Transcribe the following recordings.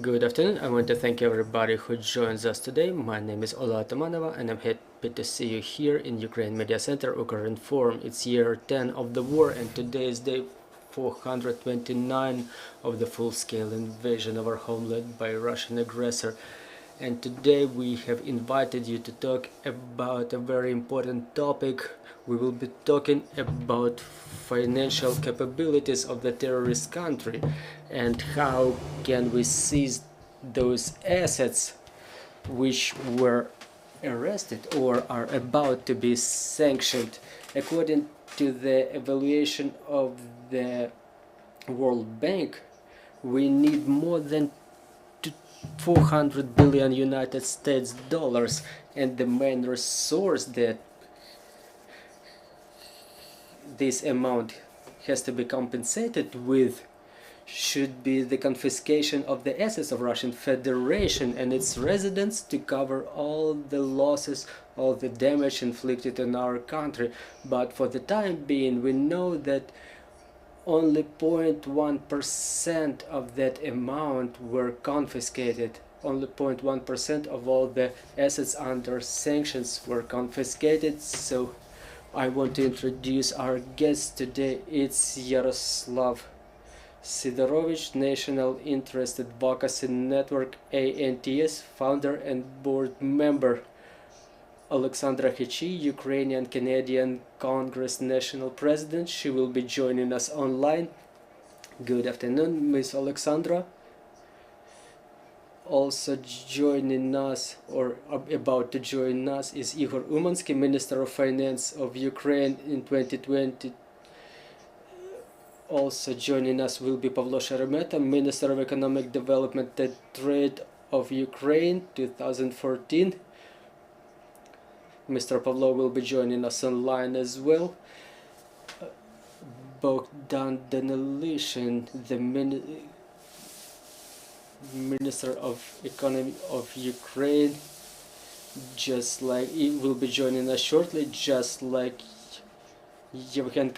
Good afternoon. I want to thank everybody who joins us today. My name is Ola Atamanova and I'm happy to see you here in Ukraine Media Center, Ukrinform. It's year 10 of the war and today is day 429 of the full-scale invasion of our homeland by Russian aggressor. And today we have invited you to talk about a very important topic. We will be talking about financial capabilities of the terrorist country and how can we seize those assets which were arrested or are about to be sanctioned. According to the evaluation of the World Bank, we need more than 400 billion United States dollars, and the main resource that this amount has to be compensated with should be the confiscation of the assets of Russian Federation and its residents to cover all the losses, all the damage inflicted in our country. But for the time being, we know that only 0.1% of that amount were confiscated. Only 0.1% of all the assets under sanctions were confiscated. So I want to introduce our guest today. It's Yaroslav Sidorovich, National Interest Advocacy Network ANTS founder and board member. Oleksandra Khichiy, Ukrainian Canadian Congress National President. She will be joining us online. Good afternoon, Miss Oleksandra. Also joining us, or about to join us, is Ihor Umanskyi, Minister of Finance of Ukraine in 2020. Also joining us will be Pavlo Sheremeta, Minister of Economic Development and Trade of Ukraine 2014. Mr. Pavlo will be joining us online as well. Bohdan Danylyshyn, the Minister of Economy of Ukraine, he will be joining us shortly, just like Yevhen,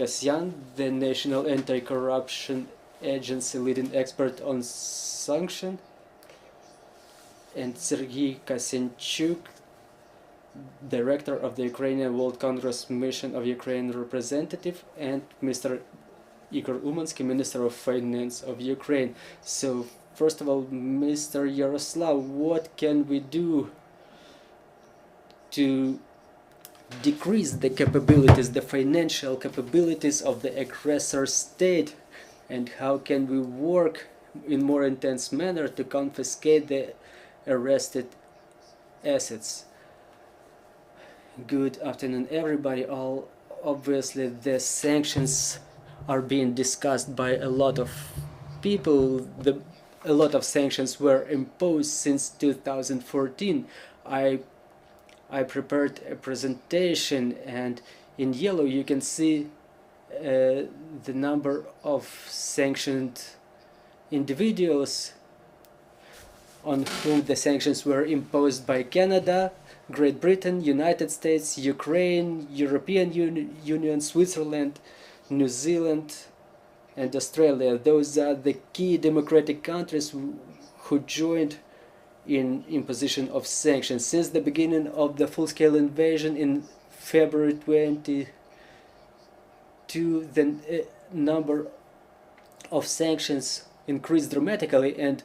the National Anti-Corruption Agency leading expert on sanction, and Andrii Pasichnyk, Director of the Ukrainian World Congress Mission of Ukraine representative, and Mr. Ihor Umanskyi, Minister of Finance of Ukraine. So, first of all, Mr. Yaroslav, what can we do to decrease the capabilities, the financial capabilities of the aggressor state, and how can we work in more intense manner to confiscate the arrested assets? Good afternoon, everybody. Obviously, the sanctions are being discussed by a lot of people. A lot of sanctions were imposed since 2014. I prepared a presentation, and in yellow you can see the number of sanctioned individuals on whom the sanctions were imposed by Canada, Great Britain, United States, Ukraine, European Union, Switzerland, New Zealand, and Australia. Those are the key democratic countries who joined in imposition of sanctions. Since the beginning of the full-scale invasion in February 22, the number of sanctions increased dramatically, and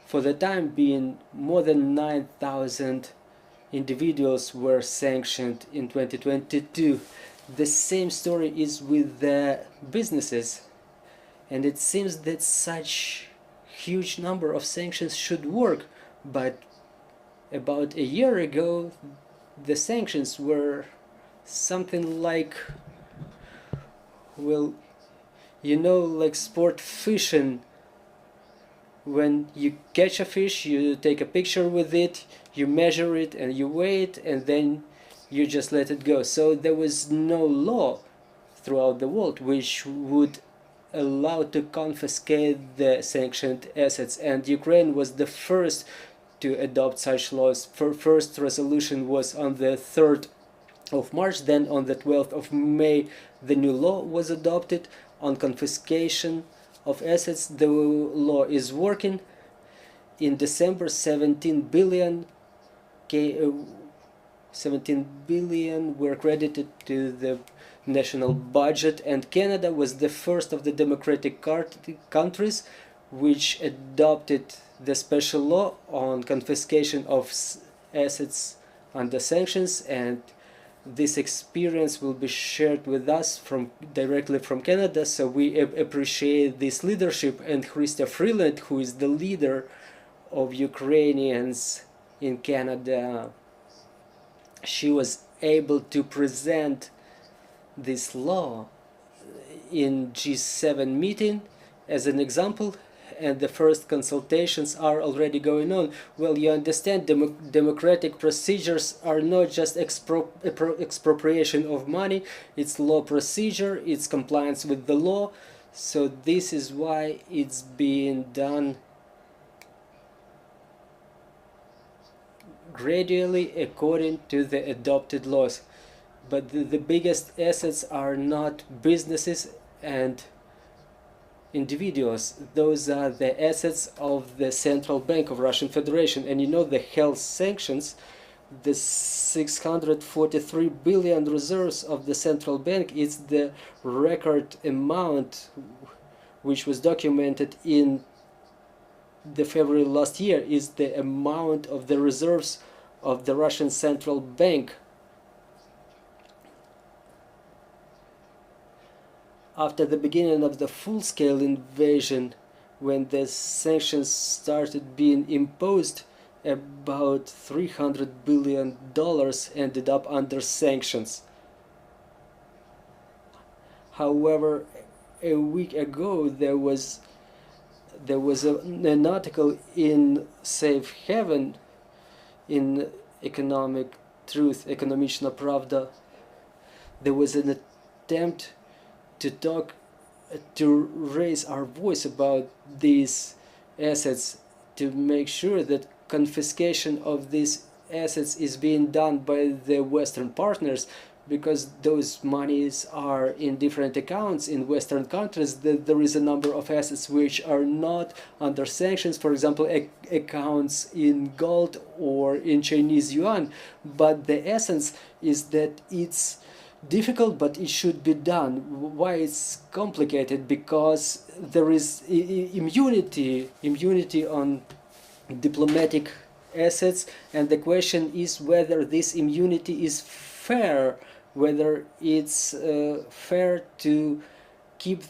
for the time being, more than 9,000 individuals were sanctioned in 2022. The same story is with the businesses, and it seems that such huge number of sanctions should work, but about a year ago the sanctions were something like, well, you know, like sport fishing. When you catch a fish, you take a picture with it, you measure it, and you wait, and then you just let it go. So there was no law throughout the world which would allow to confiscate the sanctioned assets, and Ukraine was the first to adopt such laws. First resolution was on the 3rd of March, then on the 12th of May the new law was adopted on confiscation of assets. The law is working, in December 17 billion were credited to the national budget, and Canada was the first of the democratic countries which adopted the special law on confiscation of assets under sanctions, and this experience will be shared with us directly from Canada, so we appreciate this leadership. And Chrystia Freeland, who is the leader of Ukrainians in Canada, she was able to present this law in G7 meeting as an example, and the first consultations are already going on. Well, you understand, democratic procedures are not just expropriation of money, it's law procedure, it's compliance with the law, so this is why it's being done gradually according to the adopted laws. But the biggest assets are not businesses and individuals. Those are the assets of the Central Bank of Russian Federation. And you know, the health sanctions, the 643 billion reserves of the Central Bank, is the record amount which was documented in the February last year, is the amount of the reserves of the Russian Central Bank. After the beginning of the full-scale invasion, when the sanctions started being imposed, about $300 billion ended up under sanctions. However, a week ago there was an article in Safe Haven, in Economic Truth, Academician Pravda. There was an attempt to raise our voice about these assets, to make sure that confiscation of these assets is being done by the Western partners, because those monies are in different accounts in Western countries. There is a number of assets which are not under sanctions, for example, accounts in gold or in Chinese yuan. But the essence is that it's difficult, but it should be done. Why it's complicated? Because there is immunity on diplomatic assets, and the question is whether this immunity is fair, whether it's fair to keep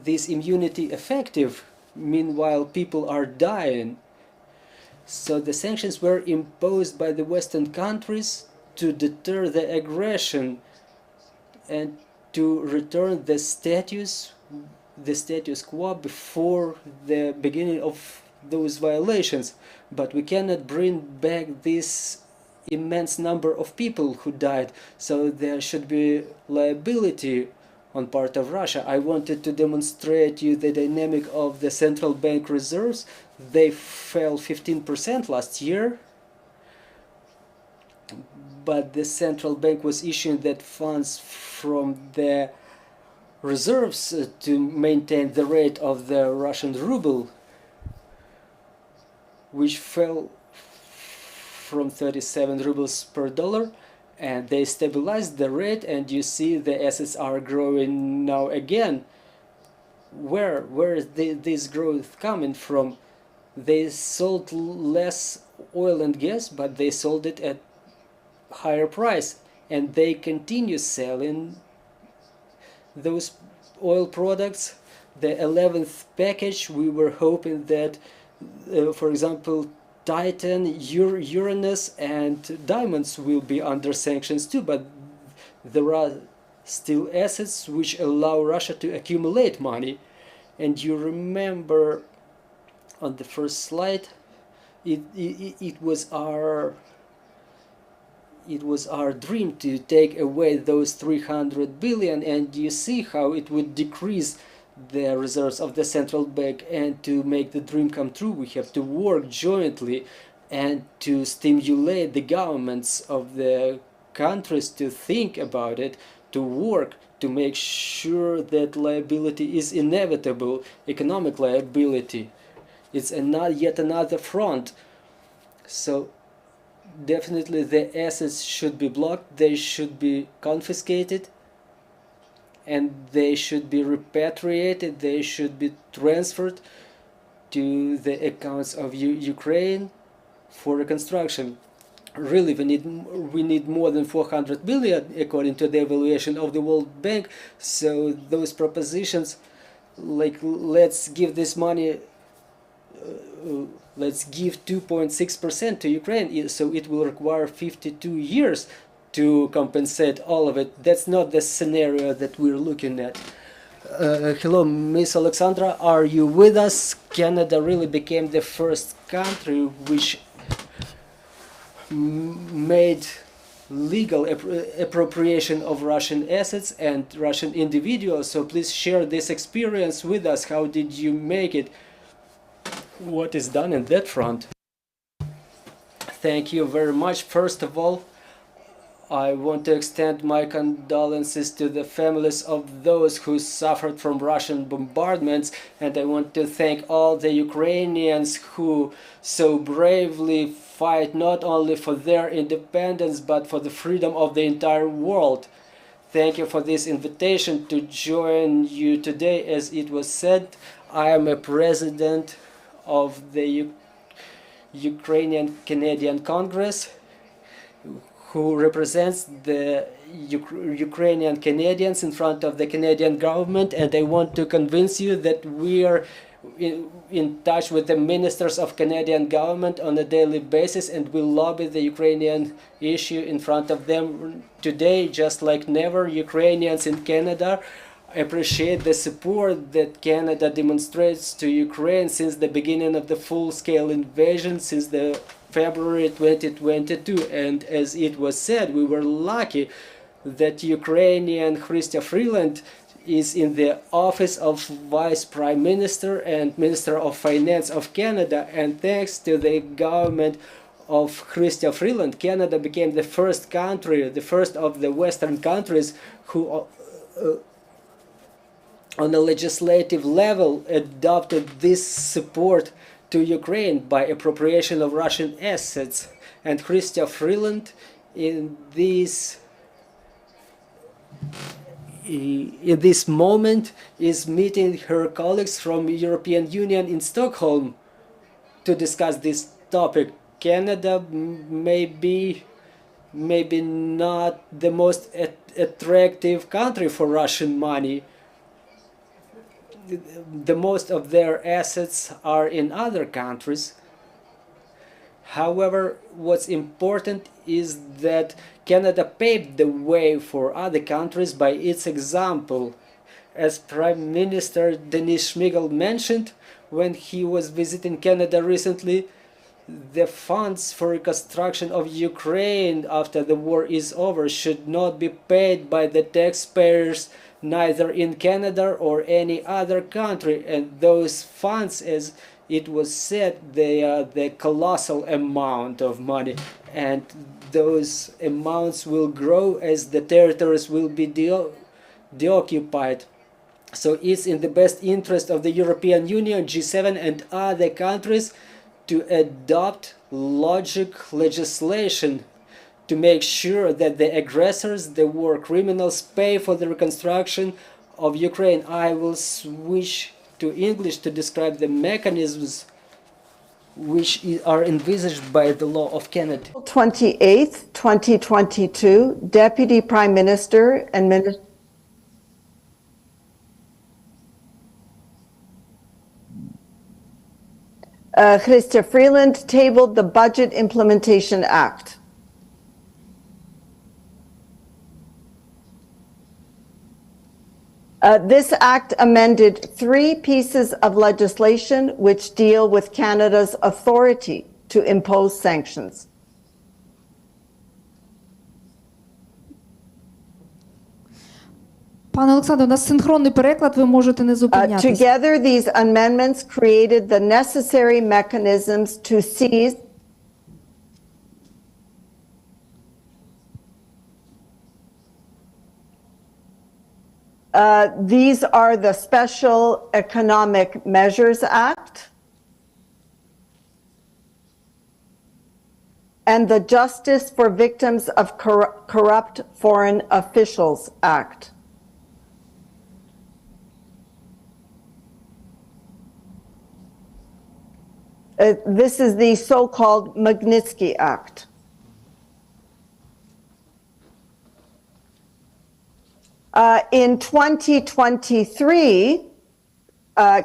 this immunity effective. Meanwhile, people are dying. So the sanctions were imposed by the Western countries to deter the aggression and to return the status quo before the beginning of those violations. But we cannot bring back this immense number of people who died, so there should be liability on part of Russia. I wanted to demonstrate you the dynamic of the central bank reserves. They fell 15% last year, but the central bank was issuing that funds from the reserves to maintain the rate of the Russian ruble, which fell from 37 rubles per dollar, and they stabilized the rate, and you see the assets are growing now again. Where is this growth coming from? They sold less oil and gas, but they sold it at higher price, and they continue selling those oil products. The 11th package, we were hoping that for example, Titan, Uranus and diamonds will be under sanctions too, but there are still assets which allow Russia to accumulate money. And you remember on the first slide, it was our dream to take away those 300 billion, and you see how it would decrease the reserves of the central bank. And to make the dream come true, we have to work jointly and to stimulate the governments of the countries to think about it, to work to make sure that liability is inevitable, economic liability. It's yet another front. So definitely the assets should be blocked, they should be confiscated, and they should be repatriated, they should be transferred to the accounts of Ukraine for reconstruction. Really, we need more than 400 billion according to the evaluation of the World Bank. So those propositions, like let's give this money, let's give 2.6% to Ukraine, so it will require 52 years to compensate all of it. That's not the scenario that we're looking at. Hello, Miss Oleksandra, are you with us? Canada really became the first country which made legal appropriation of Russian assets and Russian individuals. So please share this experience with us. How did you make it? What is done in that front? Thank you very much. First of all, I want to extend my condolences to the families of those who suffered from Russian bombardments, and I want to thank all the Ukrainians who so bravely fight not only for their independence but for the freedom of the entire world. Thank you for this invitation to join you today. As it was said, I am a president of the Ukrainian Canadian Congress, who represents the Ukrainian Canadians in front of the Canadian government, and I want to convince you that we are in touch with the ministers of Canadian government on a daily basis, and we lobby the Ukrainian issue in front of them today. Just like never, Ukrainians in Canada appreciate the support that Canada demonstrates to Ukraine since the beginning of the full-scale invasion, since the February 2022, and as it was said, we were lucky that Ukrainian Khichiy Freeland is in the office of Vice Prime Minister and Minister of Finance of Canada, and thanks to the government of Khichiy Freeland, Canada became the first country, the first of the Western countries who on a legislative level adopted this support to Ukraine by appropriation of Russian assets. And Khichiy Freeland in this moment is meeting her colleagues from European Union in Stockholm to discuss this topic. Canada may be maybe not the most attractive country for Russian money. The most of their assets are in other countries. However, what's important is that Canada paved the way for other countries by its example. As Prime Minister Danylyshyn mentioned when he was visiting Canada recently, the funds for reconstruction of Ukraine after the war is over should not be paid by the taxpayers neither in Canada or any other country, and those funds, as it was said, they are the colossal amount of money, and those amounts will grow as the territories will be deoccupied. So it's in the best interest of the European Union, G7 and other countries to adopt logic legislation to make sure that the aggressors, the war criminals, pay for the reconstruction of Ukraine. I will switch to English to describe the mechanisms which are envisaged by the law of Canada. 28th, 2022, Deputy Prime Minister and Minister Khichiy Freeland tabled the Budget Implementation Act. This act amended 3 pieces of legislation which deal with Canada's authority to impose sanctions. Пане Олександре, у нас синхронний переклад, ви можете не зупинятися. Together, these amendments created the necessary mechanisms to seize these are the Special Economic Measures Act, and the Justice for Victims of Corrupt Foreign Officials Act. This is the so-called Magnitsky Act. In 2023,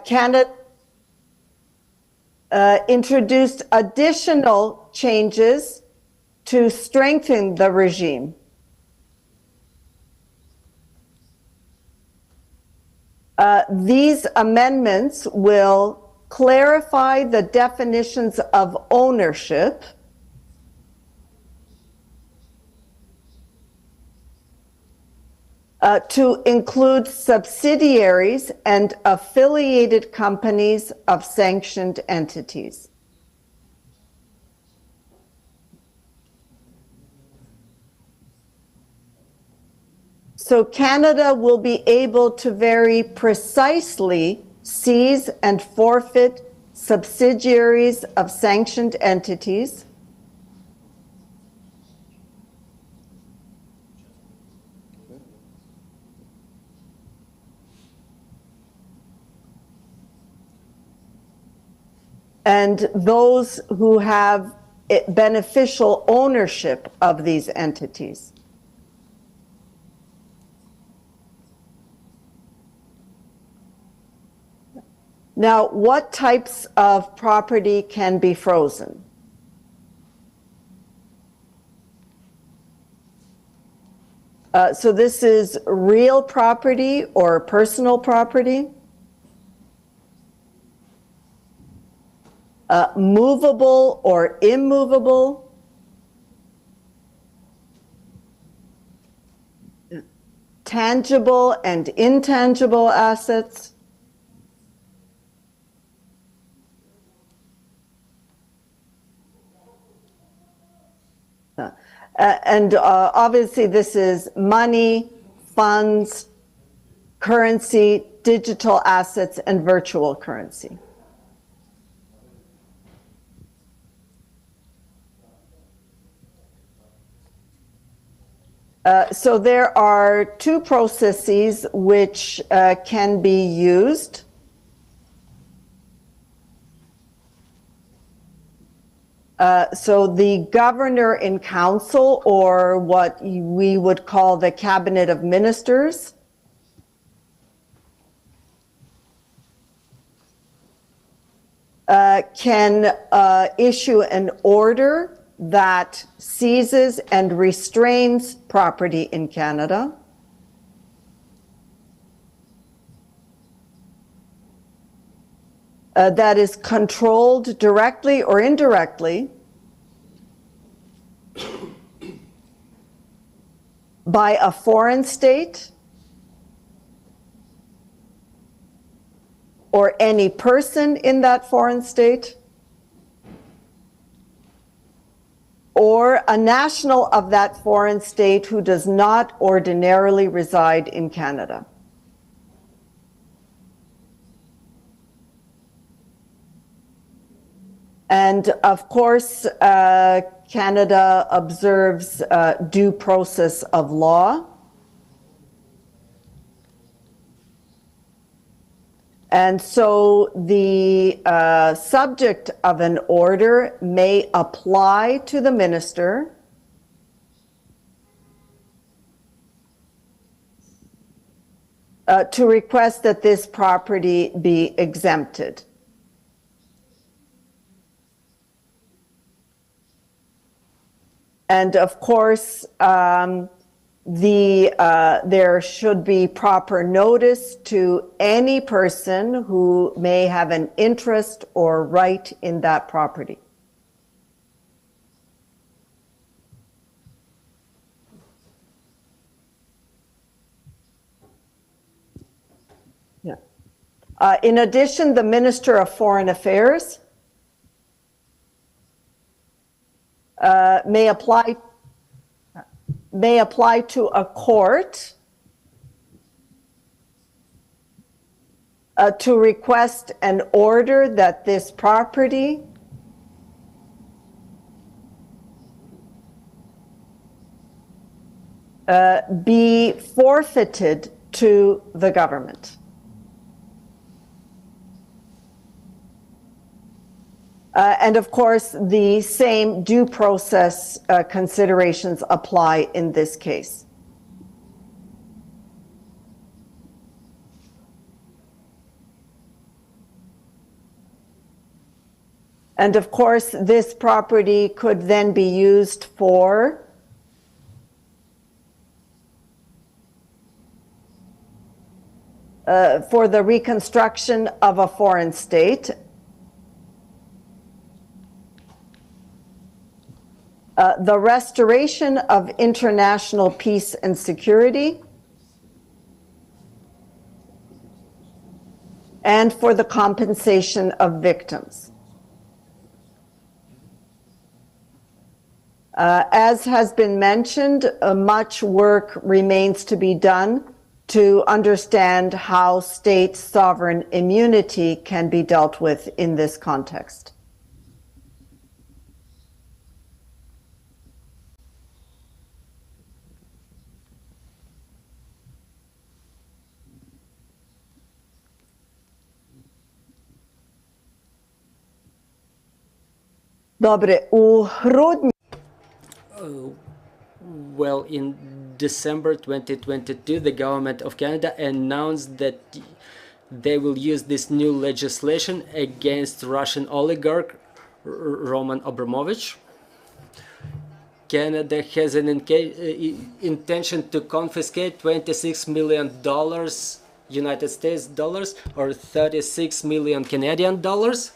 Canada introduced additional changes to strengthen the regime. These amendments will clarify the definitions of ownership, to include subsidiaries and affiliated companies of sanctioned entities. So Canada will be able to very precisely seize and forfeit subsidiaries of sanctioned entities, and those who have beneficial ownership of these entities. Now, what types of property can be frozen? So this is real property or personal property, movable or immovable, tangible and intangible assets, and obviously this is money, funds, currency, digital assets, and virtual currency. So there are two processes which can be used. So the governor in council, or what we would call the cabinet of ministers, can issue an order that seizes and restrains property in Canada. That is controlled directly or indirectly by a foreign state or any person in that foreign state, or a national of that foreign state who does not ordinarily reside in Canada. And of course, Canada observes due process of law. And so the subject of an order may apply to the minister to request that this property be exempted. And of course, there should be proper notice to any person who may have an interest or right in that property. Yeah. In addition, the Minister of Foreign Affairs may apply to a court to request an order that this property be forfeited to the government. And of course, the same due process considerations apply in this case. And of course, this property could then be used for the reconstruction of a foreign state, the restoration of international peace and security, and for the compensation of victims. As has been mentioned, much work remains to be done to understand how state sovereign immunity can be dealt with in this context. Добре, у грудні Well, in December 2022, the government of Canada announced that they will use this new legislation against Russian oligarch Roman Abramovich. Canada has an intention to confiscate $26 million United States dollars or 36 million Canadian dollars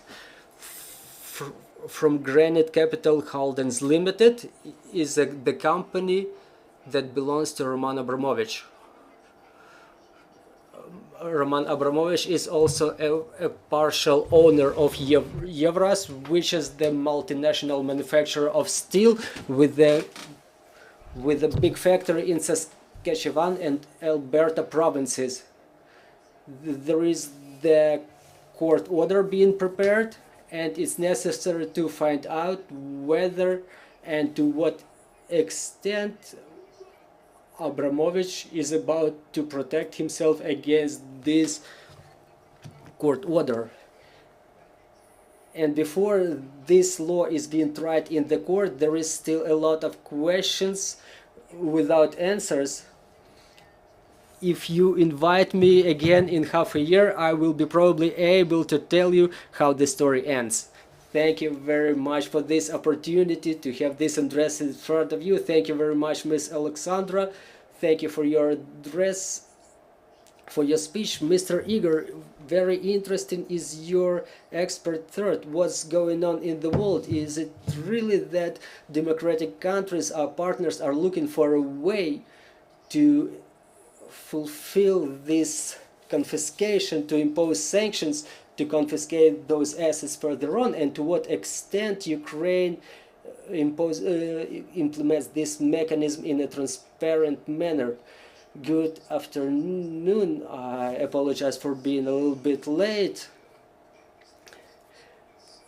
from Granite Capital Holdings Limited, is the company that belongs to Roman Abramovich. Roman Abramovich is also a partial owner of Evras, which is the multinational manufacturer of steel with a big factory in Saskatchewan and Alberta provinces. There is the court order being prepared, and it's necessary to find out whether and to what extent Abramovich is about to protect himself against this court order. And before this law is being tried in the court, there is still a lot of questions without answers. If you invite me again in half a year, I will be probably able to tell you how the story ends. Thank you very much for this opportunity to have this address in front of you. Thank you very much, Ms. Oleksandra. Thank you for your address, for your speech. Mr. Ihor, very interesting is your expert thought. What's going on in the world? Is it really that democratic countries, our partners, are looking for a way to fulfill this confiscation, to impose sanctions, to confiscate those assets further on, and to what extent Ukraine implements this mechanism in a transparent manner. Good afternoon. I apologize for being a little bit late.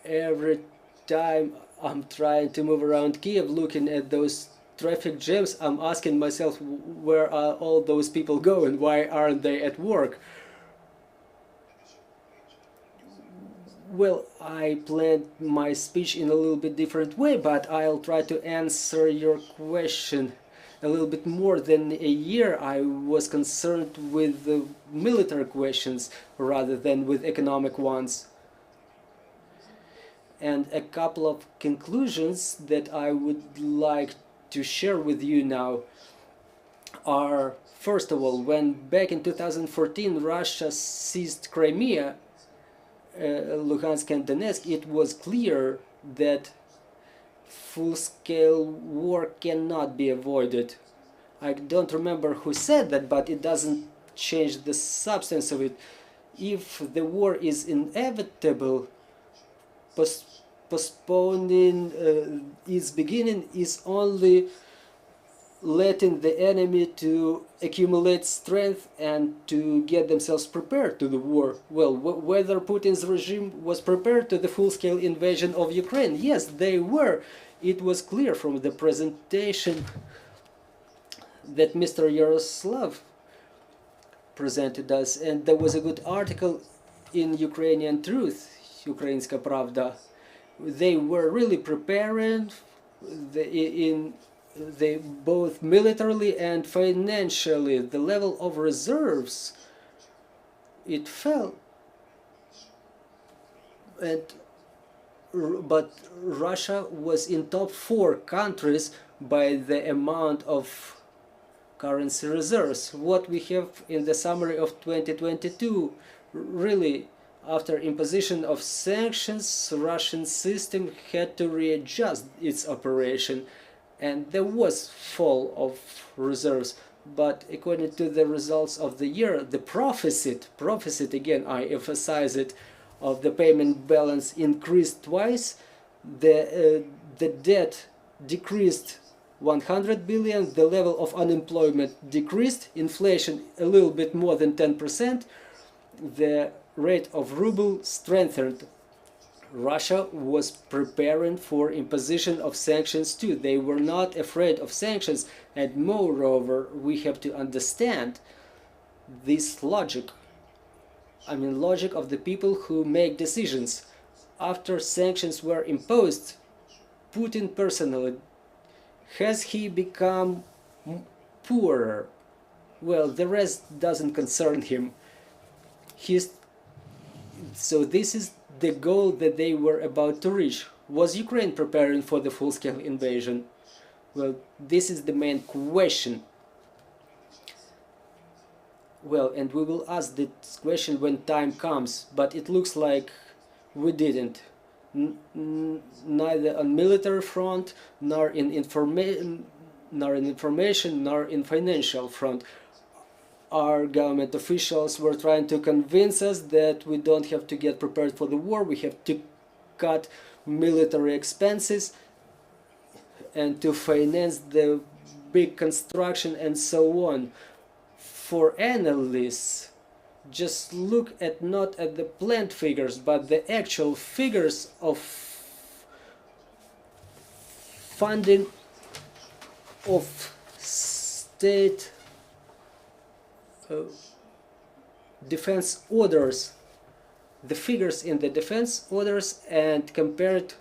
Every time I'm trying to move around Kiev looking at those traffic jams, I'm asking myself, where are all those people going? Why aren't they at work? Well, I planned my speech in a little bit different way, but I'll try to answer your question. A little bit more than a year I was concerned with the military questions rather than with economic ones. And a couple of conclusions that I would like to share with you now are, first of all, when back in 2014 Russia seized Crimea, Luhansk and Donetsk, it was clear that full-scale war cannot be avoided. I don't remember who said that, but it doesn't change the substance of it. If the war is inevitable, postponing its beginning is only letting the enemy to accumulate strength and to get themselves prepared to the war. Well, whether Putin's regime was prepared to the full-scale invasion of Ukraine, yes, they were. It was clear from the presentation that Mr. Yaroslav presented us, and there was a good article in Ukrainian Truth, Ukrainska Pravda. They were really preparing both militarily and financially. The level of reserves, it fell, but Russia was in top 4 countries by the amount of currency reserves. What we have in the summary of 2022, really, after imposition of sanctions, Russian system had to readjust its operation, and there was fall of reserves. But according to the results of the year, the profit again, I emphasize it, of the payment balance increased twice. The debt decreased 100 billion, the level of unemployment decreased, inflation a little bit more than 10%, the rate of ruble strengthened. Russia was preparing for imposition of sanctions too. They were not afraid of sanctions, and moreover, we have to understand this logic. I mean, logic of the people who make decisions. After sanctions were imposed, Putin personally, has he become poorer? Well, the rest doesn't concern him. So this is the goal that they were about to reach. Was Ukraine preparing for the full-scale invasion? Well, this is the main question. Well, and we will ask this question when time comes, but it looks like we didn't. Neither on military front, nor in information, nor in financial front. Our government officials were trying to convince us that we don't have to get prepared for the war, we have to cut military expenses and to finance the big construction and so on. For analysts, just look at not at the planned figures, but the actual figures of funding of state defense orders, the figures in the defense orders, and compared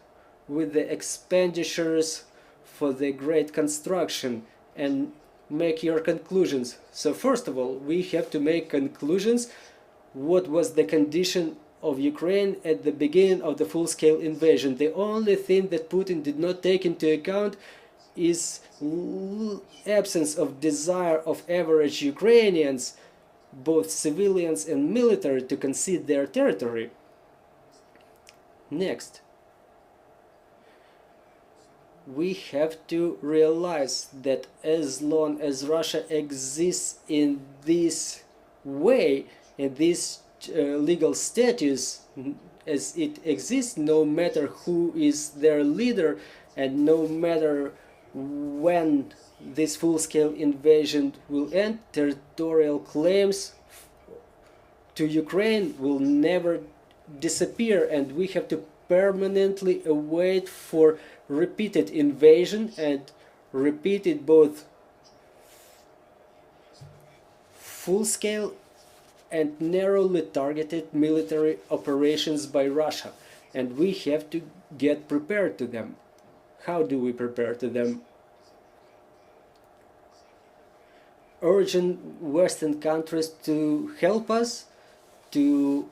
with the expenditures for the great construction, and make your conclusions. So first of all, we have to make conclusions. What was the condition of Ukraine at the beginning of the full-scale invasion? The only thing that Putin did not take into account is absence of desire of average Ukrainians, both civilians and military, to concede their territory. Next, we have to realize that as long as Russia exists in this way, in this legal status, as it exists, no matter who is their leader, and no matter when this full-scale invasion will end, territorial claims to Ukraine will never disappear, and we have to permanently await for repeated invasion and repeated both full-scale and narrowly targeted military operations by Russia, and we have to get prepared to them. How do we prepare to them? Urging Western countries to help us, to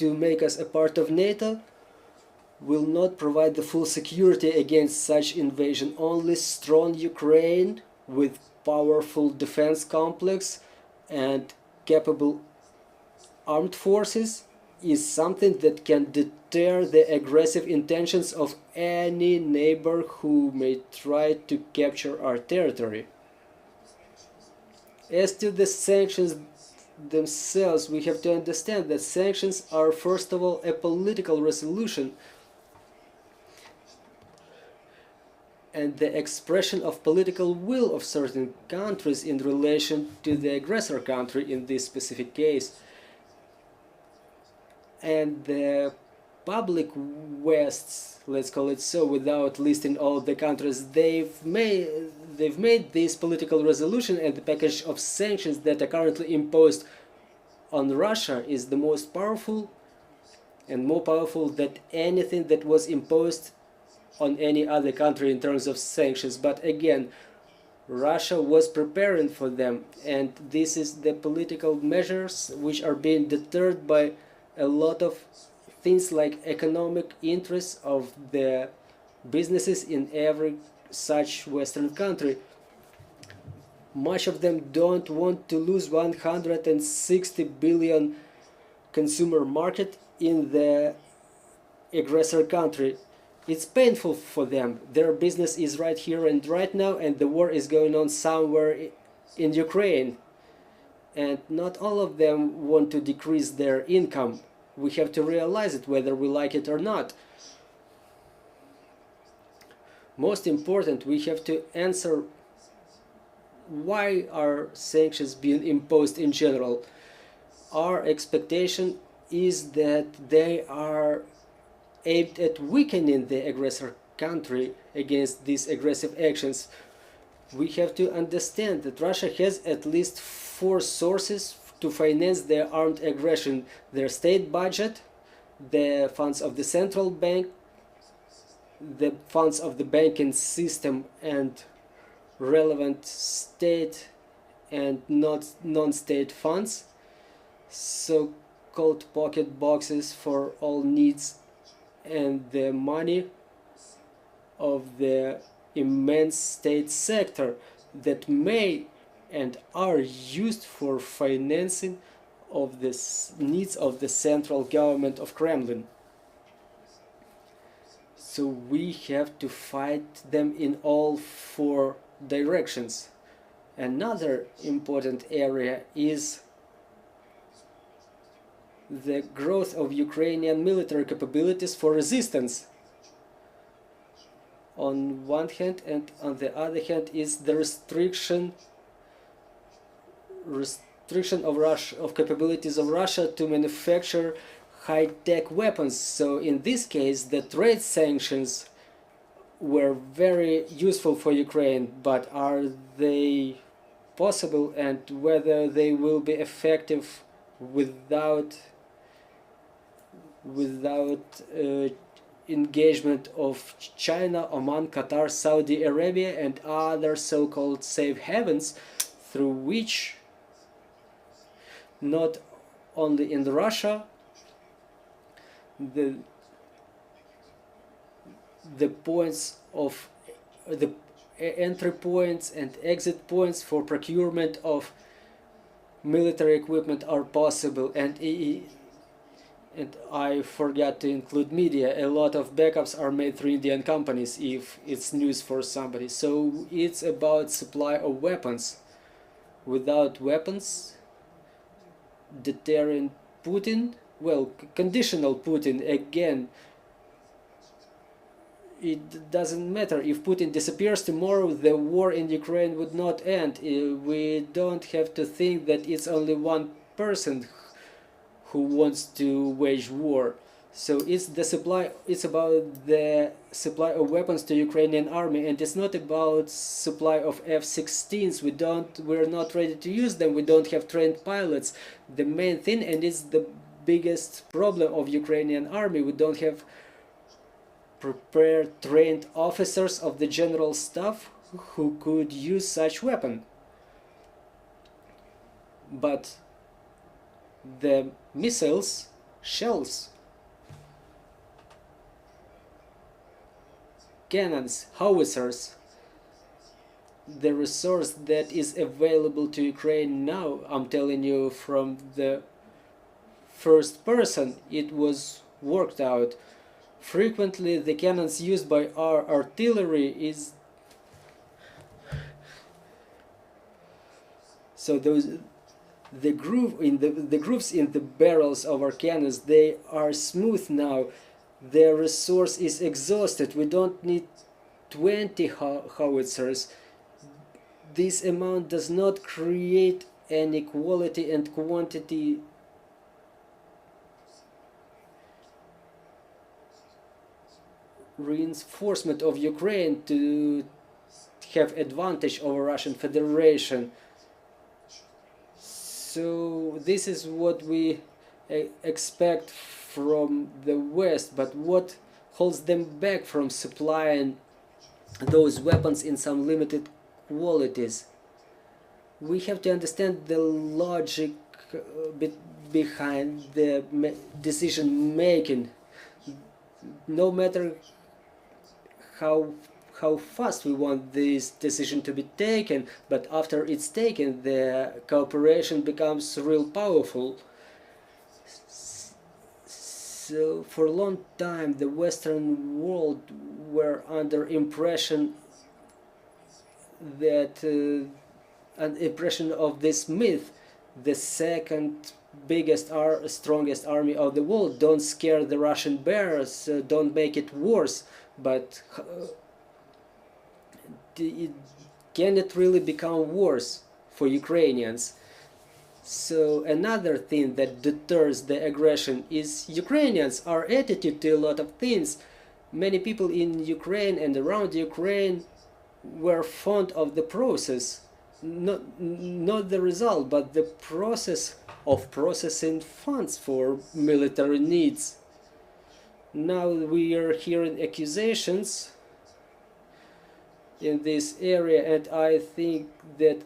make us a part of NATO, will not provide the full security against such invasion. Only strong Ukraine with powerful defense complex and capable armed forces is something that can deter the aggressive intentions of any neighbor who may try to capture our territory. As to the sanctions themselves, we have to understand that sanctions are first of all a political resolution and the expression of political will of certain countries in relation to the aggressor country in this specific case. And the public Wests, let's call it so, without listing all the countries, they've made this political resolution, and the package of sanctions that are currently imposed on Russia is the most powerful and more powerful than anything that was imposed on any other country in terms of sanctions. But again, Russia was preparing for them, and this is the political measures which are being deterred by a lot of things like economic interests of the businesses in every such Western country. Much of them don't want to lose 160 billion consumer market in the aggressor country. It's painful for them. Their business is right here and right now, and the war is going on somewhere in Ukraine. And not all of them want to decrease their income. We have to realize it, whether we like it or not. Most important, we have to answer why are sanctions being imposed in general. Our expectation is that they are aimed at weakening the aggressor country against these aggressive actions. We have to understand that Russia has at least 4 sources to finance their armed aggression: their state budget, the funds of the central bank, the funds of the banking system, and relevant state and non-state funds, so-called pocket boxes for all needs, and the money of the immense state sector that may and are used for financing of the needs of the central government of Kremlin. So we have to fight them in all 4 directions. Another important area is the growth of Ukrainian military capabilities for resistance on one hand, and on the other hand is the restriction of capabilities of Russia to manufacture high-tech weapons. So in this case, the trade sanctions were very useful for Ukraine, but are they possible, and whether they will be effective without engagement of China, Oman, Qatar, Saudi Arabia, and other so-called safe havens, through which not only in Russia the points of the entry points and exit points for procurement of military equipment are possible, and I forgot to include media. A lot of backups are made through Indian companies, if it's news for somebody. So it's about supply of weapons. Without weapons, deterring Putin, well, conditional Putin, again, it doesn't matter. If Putin disappears tomorrow, the war in Ukraine would not end. We don't have to think that it's only one person who wants to wage war. So it's about the supply of weapons to Ukrainian army, and it's not about supply of F-16s. We're not ready to use them. We don't have trained pilots. The main thing, and it's the biggest problem of Ukrainian army, we don't have prepared trained officers of the general staff who could use such weapon. But the missiles, shells, cannons, howitzers, the resource that is available to Ukraine now, I'm telling you from the first person, it was worked out. Frequently the cannons used by our artillery is so the grooves in the barrels of our cannons, they are smooth now. Their resource is exhausted. We don't need 20 howitzers. This amount does not create any quality and quantity reinforcement of Ukraine to have advantage over Russian Federation. So this is what we expect from the West, but what holds them back from supplying those weapons in some limited quantities? We have to understand the logic behind the decision making. No matter how fast we want this decision to be taken, but after it's taken, the cooperation becomes real powerful. So for a long time, the Western world were under impression that an impression of this myth: the second biggest, strongest army of the world. Don't scare the Russian bears. Don't make it worse. But can it really become worse for Ukrainians? So another thing that deters the aggression is Ukrainians, our attitude to a lot of things. Many people in Ukraine and around Ukraine were fond of the process, not the result, but the process of processing funds for military needs. Now we are hearing accusations in this area, and I think that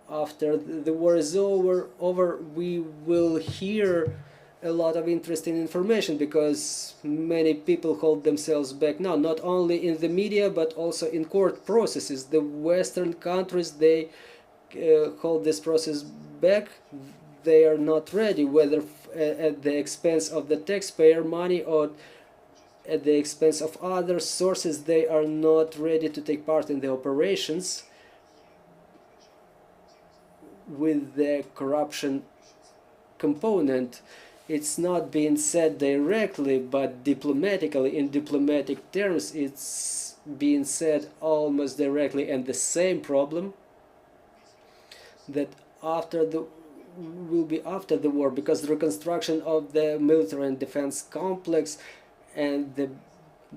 after the war is over, we will hear a lot of interesting information, because many people hold themselves back now, not only in the media but also in court processes. The Western countries, they hold this process back. They are not ready, whether at the expense of the taxpayer money or at the expense of other sources. They are not ready to take part in the operations with the corruption component. It's not being said directly, but diplomatically, in diplomatic terms, it's being said almost directly. And the same problem that will be after the war, because the reconstruction of the military and defense complex and the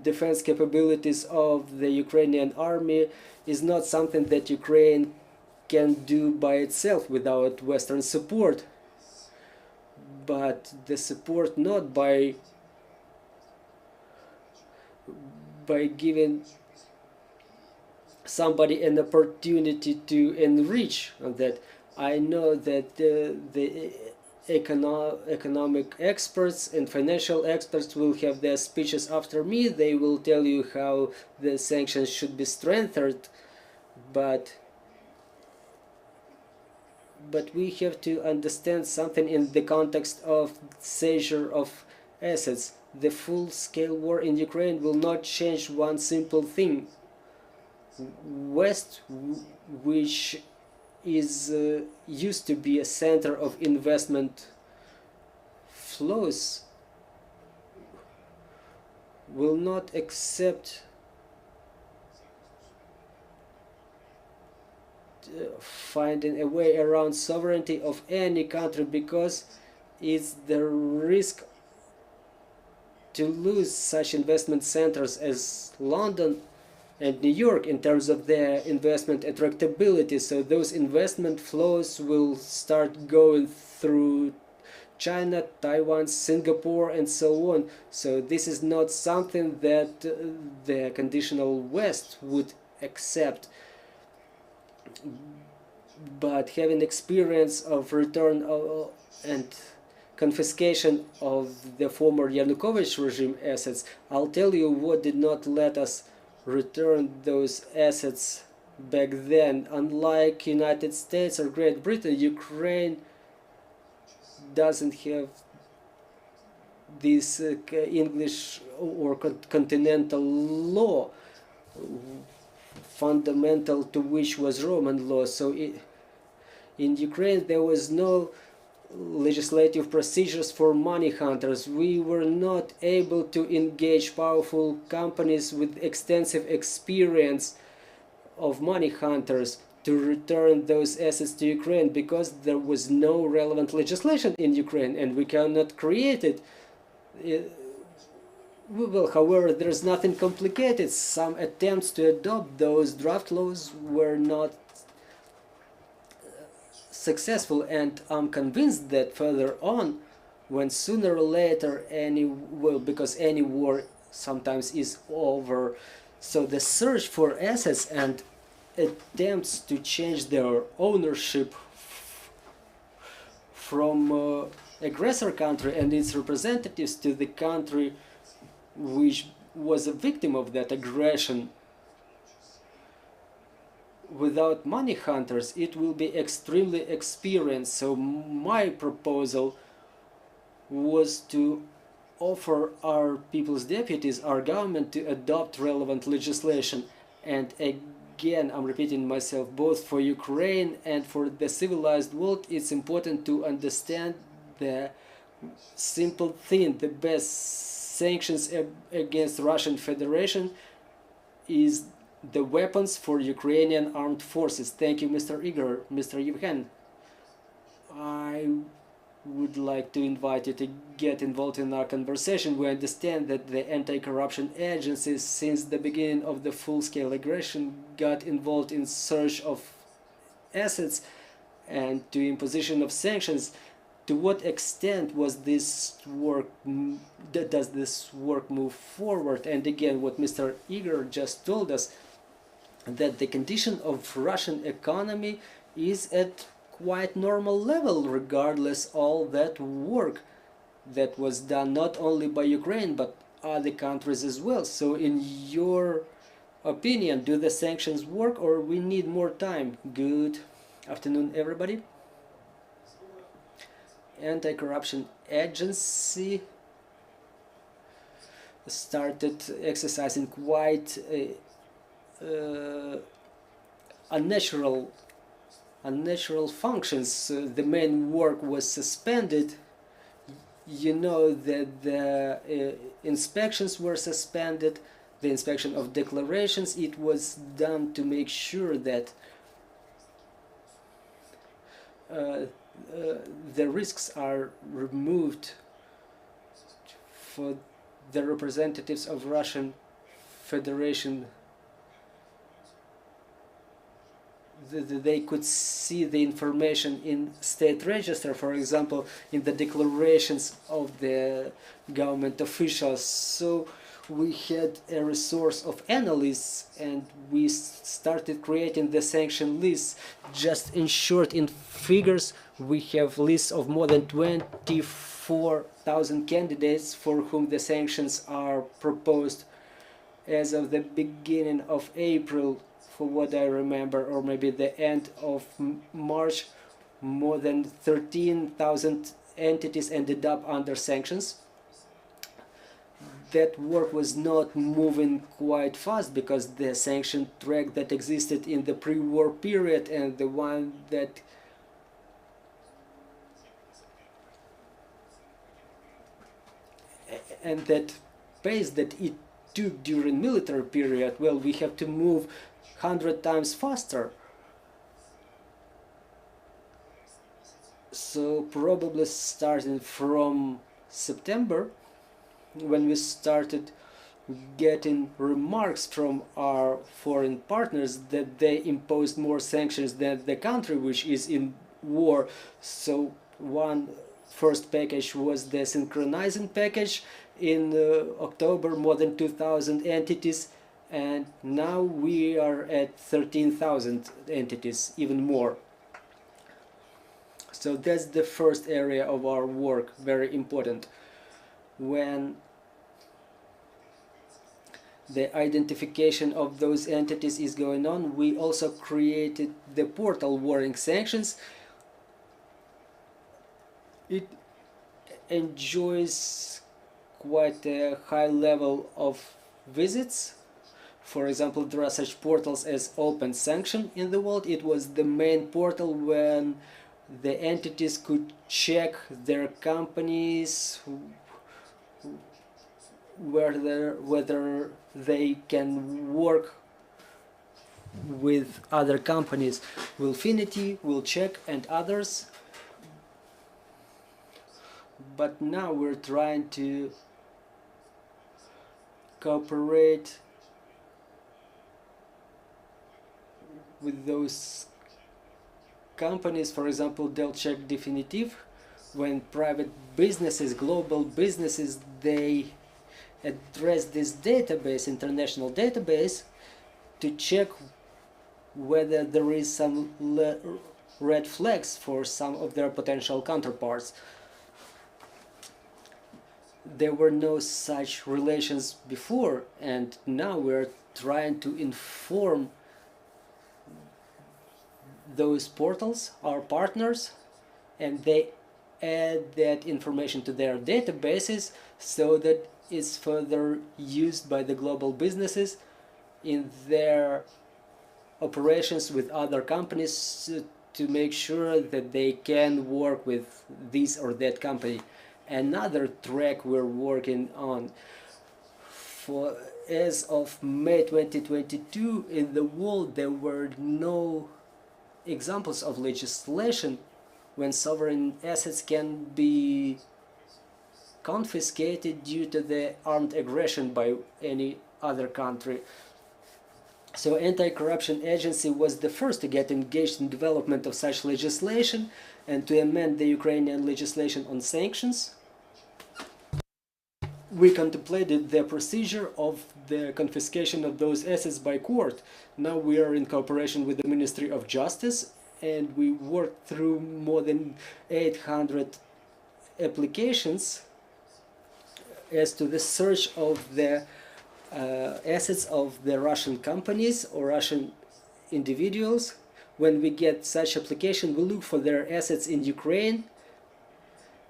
defense capabilities of the Ukrainian army is not something that Ukraine can do by itself without Western support, but the support not by giving somebody an opportunity to enrich on that. I know that the economic experts and financial experts will have their speeches after me. They will tell you how the sanctions should be strengthened, but we have to understand something in the context of seizure of assets. The full-scale war in Ukraine will not change one simple thing. West, which is used to be a center of investment flows, will not accept finding a way around sovereignty of any country, because it's the risk to lose such investment centers as London and New York in terms of their investment attractability. So those investment flows will start going through China, Taiwan, Singapore, and so on. So this is not something that the conditional West would accept. But having experience of return and confiscation of the former Yanukovych regime assets, I'll tell you what did not let us return those assets back then. Unlike United States or Great Britain, Ukraine doesn't have this English or continental law, fundamental to which was Roman law. So in Ukraine there was no legislative procedures for money hunters. We were not able to engage powerful companies with extensive experience of money hunters to return those assets to Ukraine, because there was no relevant legislation in Ukraine, and we cannot create it Well, however, there's nothing complicated. Some attempts to adopt those draft laws were not successful, and I'm convinced that further on, when sooner or later because any war sometimes is over, so the search for assets and attempts to change their ownership from aggressor country and its representatives to the country which was a victim of that aggression, without money hunters, it will be extremely experienced. So my proposal was to offer our people's deputies, our government, to adopt relevant legislation. And again, I'm repeating myself, both for Ukraine and for the civilized world, it's important to understand the simple thing. The best sanctions against Russian Federation is the weapons for Ukrainian armed forces. Thank you, Mr. Ihor. Mr. Yevhen, I would like to invite you to get involved in our conversation. We understand that the anti-corruption agencies, since the beginning of the full-scale aggression, got involved in search of assets and to imposition of sanctions. To what extent was this work? Does this work move forward? And again, what Mr. Ihor just told us, that the condition of Russian economy is at quite normal level, regardless all that work that was done not only by Ukraine but other countries as well. So in your opinion, do the sanctions work or we need more time? Good afternoon, everybody. Anti-corruption agency started exercising quite unnatural functions. The main work was suspended. You know that the inspections were suspended, the inspection of declarations. It was done to make sure that the risks are removed for the representatives of Russian Federation. They could see the information in state register, for example, in the declarations of the government officials. So we had a resource of analysts and we started creating the sanction lists. Just in short, in figures, we have lists of more than 24,000 candidates for whom the sanctions are proposed as of the beginning of April. For what I remember, or maybe the end of March, more than 13,000 entities ended up under sanctions. That work was not moving quite fast because the sanction track that existed in the pre-war period and the one that pace that it took during military period, well, we have to move 100 times faster. So probably starting from September, when we started getting remarks from our foreign partners that they imposed more sanctions than the country which is in war. So one first package was the synchronizing package in October, more than 2,000 entities, and now we are at 13,000 entities, even more. So that's the first area of our work, very important. When the identification of those entities is going on, we also created the portal Warning Sanctions. It enjoys quite a high level of visits. For example, there are such portals as Open Sanction in the world. It was the main portal when the entities could check their companies, whether they can work with other companies. Willfinity, WillCheck and others. But now we're trying to cooperate with those companies. For example, they'll check definitive when private businesses, global businesses, they address this database, international database, to check whether there is some red flags for some of their potential counterparts. There were no such relations before, and now we're trying to inform those portals, our partners, and they add that information to their databases so that it's further used by the global businesses in their operations with other companies to make sure that they can work with this or that company. Another track we're working on, as of May 2022, in the world there were no examples of legislation when sovereign assets can be confiscated due to the armed aggression by any other country. So Anti-Corruption Agency was the first to get engaged in development of such legislation and to amend the Ukrainian legislation on sanctions. We contemplated the procedure of the confiscation of those assets by court. Now we are in cooperation with the Ministry of Justice, and we worked through more than 800 applications as to the search of the assets of the Russian companies or Russian individuals. When we get such application, we look for their assets in Ukraine,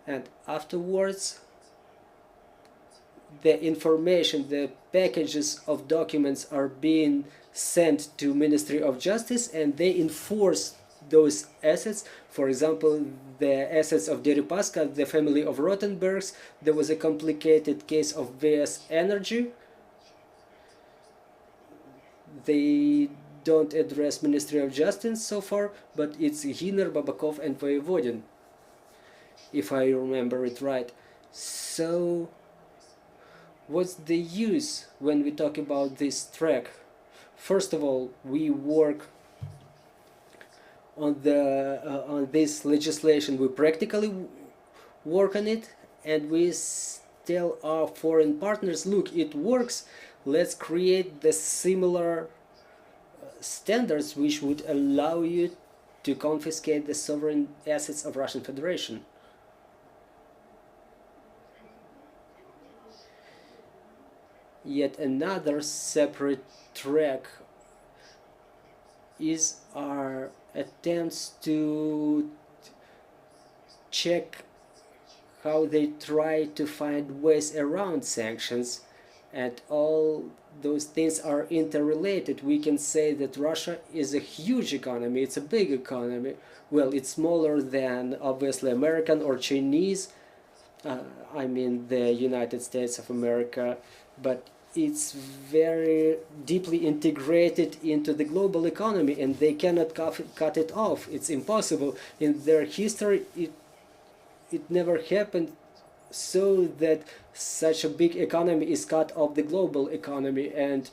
and afterwards the information, the packages of documents are being sent to Ministry of Justice, and they enforce those assets. For example, the assets of Deripaska, the family of Rothenbergs. There was a complicated case of VS Energy. They don't address Ministry of Justice so far, but it's Ihor, Babakov and Voyevodin, if I remember it right. So what's the use when we talk about this track? First of all, we work on this legislation. We practically work on it, and we tell our foreign partners, look, it works, let's create the similar standards which would allow you to confiscate the sovereign assets of Russian Federation. Yet another separate track is our attempts to check how they try to find ways around sanctions, and all those things are interrelated. We can say that Russia is a huge economy, it's a big economy. Well, it's smaller than obviously American or Chinese, I mean the United States of America, but it's very deeply integrated into the global economy, and they cannot cut it off. It's impossible. In their history, it never happened so that such a big economy is cut off the global economy. And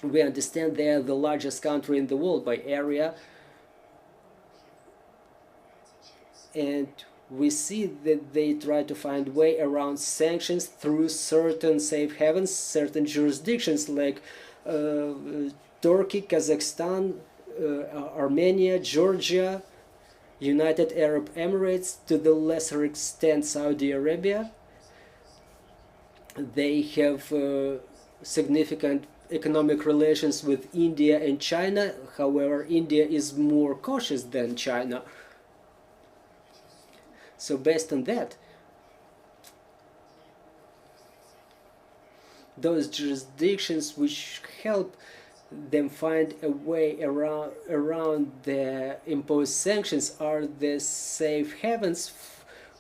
we understand they are the largest country in the world by area, and we see that they try to find way around sanctions through certain safe havens, certain jurisdictions like Turkey, Kazakhstan, Armenia, Georgia, United Arab Emirates, to the lesser extent Saudi Arabia. They have significant economic relations with India and China. However, India is more cautious than China. So based on that, those jurisdictions which help them find a way around the imposed sanctions are the safe havens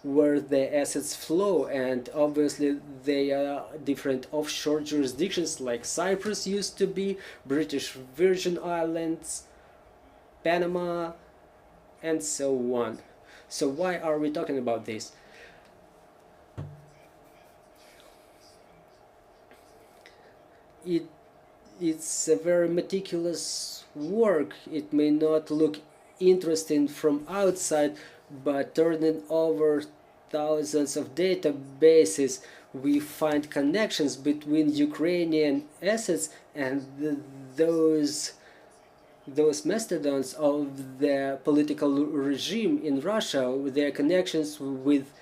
where the assets flow, and obviously they are different offshore jurisdictions like Cyprus used to be, British Virgin Islands, Panama, and so on. So why are we talking about this? it's a very meticulous work. It may not look interesting from outside, but turning over thousands of databases, we find connections between Ukrainian assets and those mastodons of the political regime in Russia, their connections with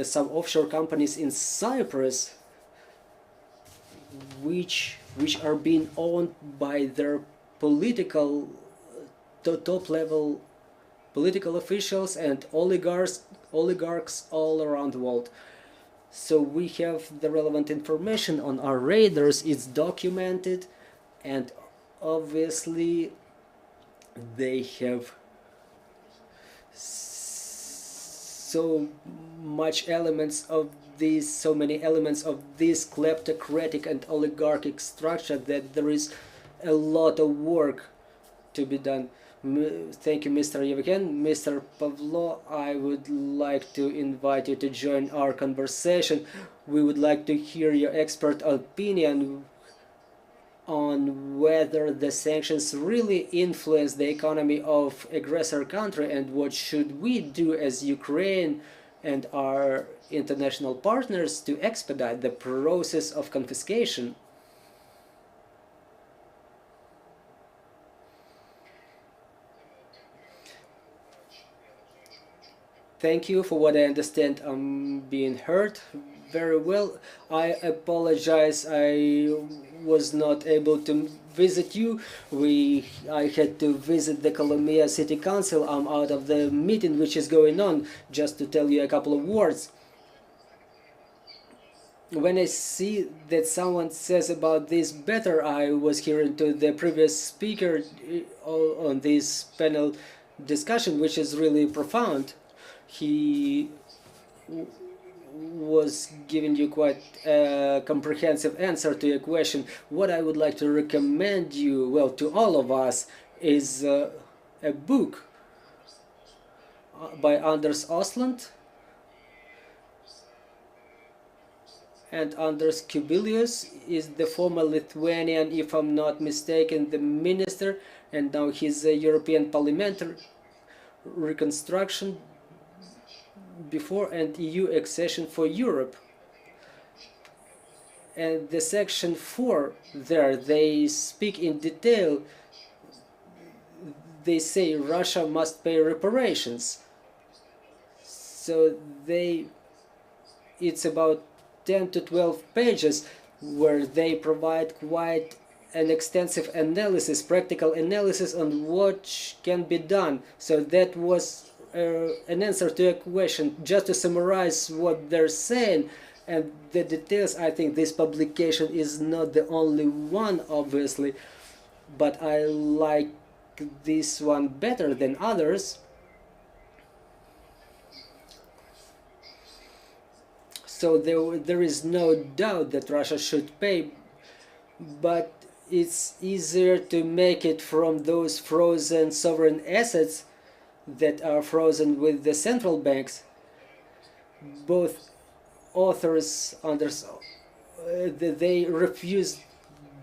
some offshore companies in Cyprus, which are being owned by their political top level political officials and oligarchs all around the world. So we have the relevant information on our radars. It's documented, and obviously they have so many elements of this kleptocratic and oligarchic structure that there is a lot of work to be done. Thank you, Mr. Yevgen. Mr. Pavlo, I would like to invite you to join our conversation. We would like to hear your expert opinion on whether the sanctions really influence the economy of aggressor country, and what should we do as Ukraine and our international partners to expedite the process of confiscation. Thank you. For what I understand, I'm being heard very well. I apologize, I was not able to visit you. I had to visit the Columbia City Council. I'm out of the meeting which is going on. Just to tell you a couple of words. When I see that someone says about this better, I was hearing to the previous speaker on this panel discussion, which is really profound. He was giving you quite a comprehensive answer to your question. What I would like to recommend you, well, to all of us, is a book by Anders Osland and Anders Kubilius is the former Lithuanian, if I'm not mistaken, the minister, and now he's a European parliamentary reconstruction before and EU accession for Europe. And the section 4 there, they speak in detail. They say Russia must pay reparations. So it's about 10 to 12 pages where they provide quite an extensive analysis, practical analysis on what can be done. So that was an answer to a question, just to summarize what they're saying and the details. I think this publication is not the only one, obviously, but I like this one better than others. So there is no doubt that Russia should pay, but it's easier to make it from those frozen sovereign assets that are frozen with the central banks. Both authors they refuse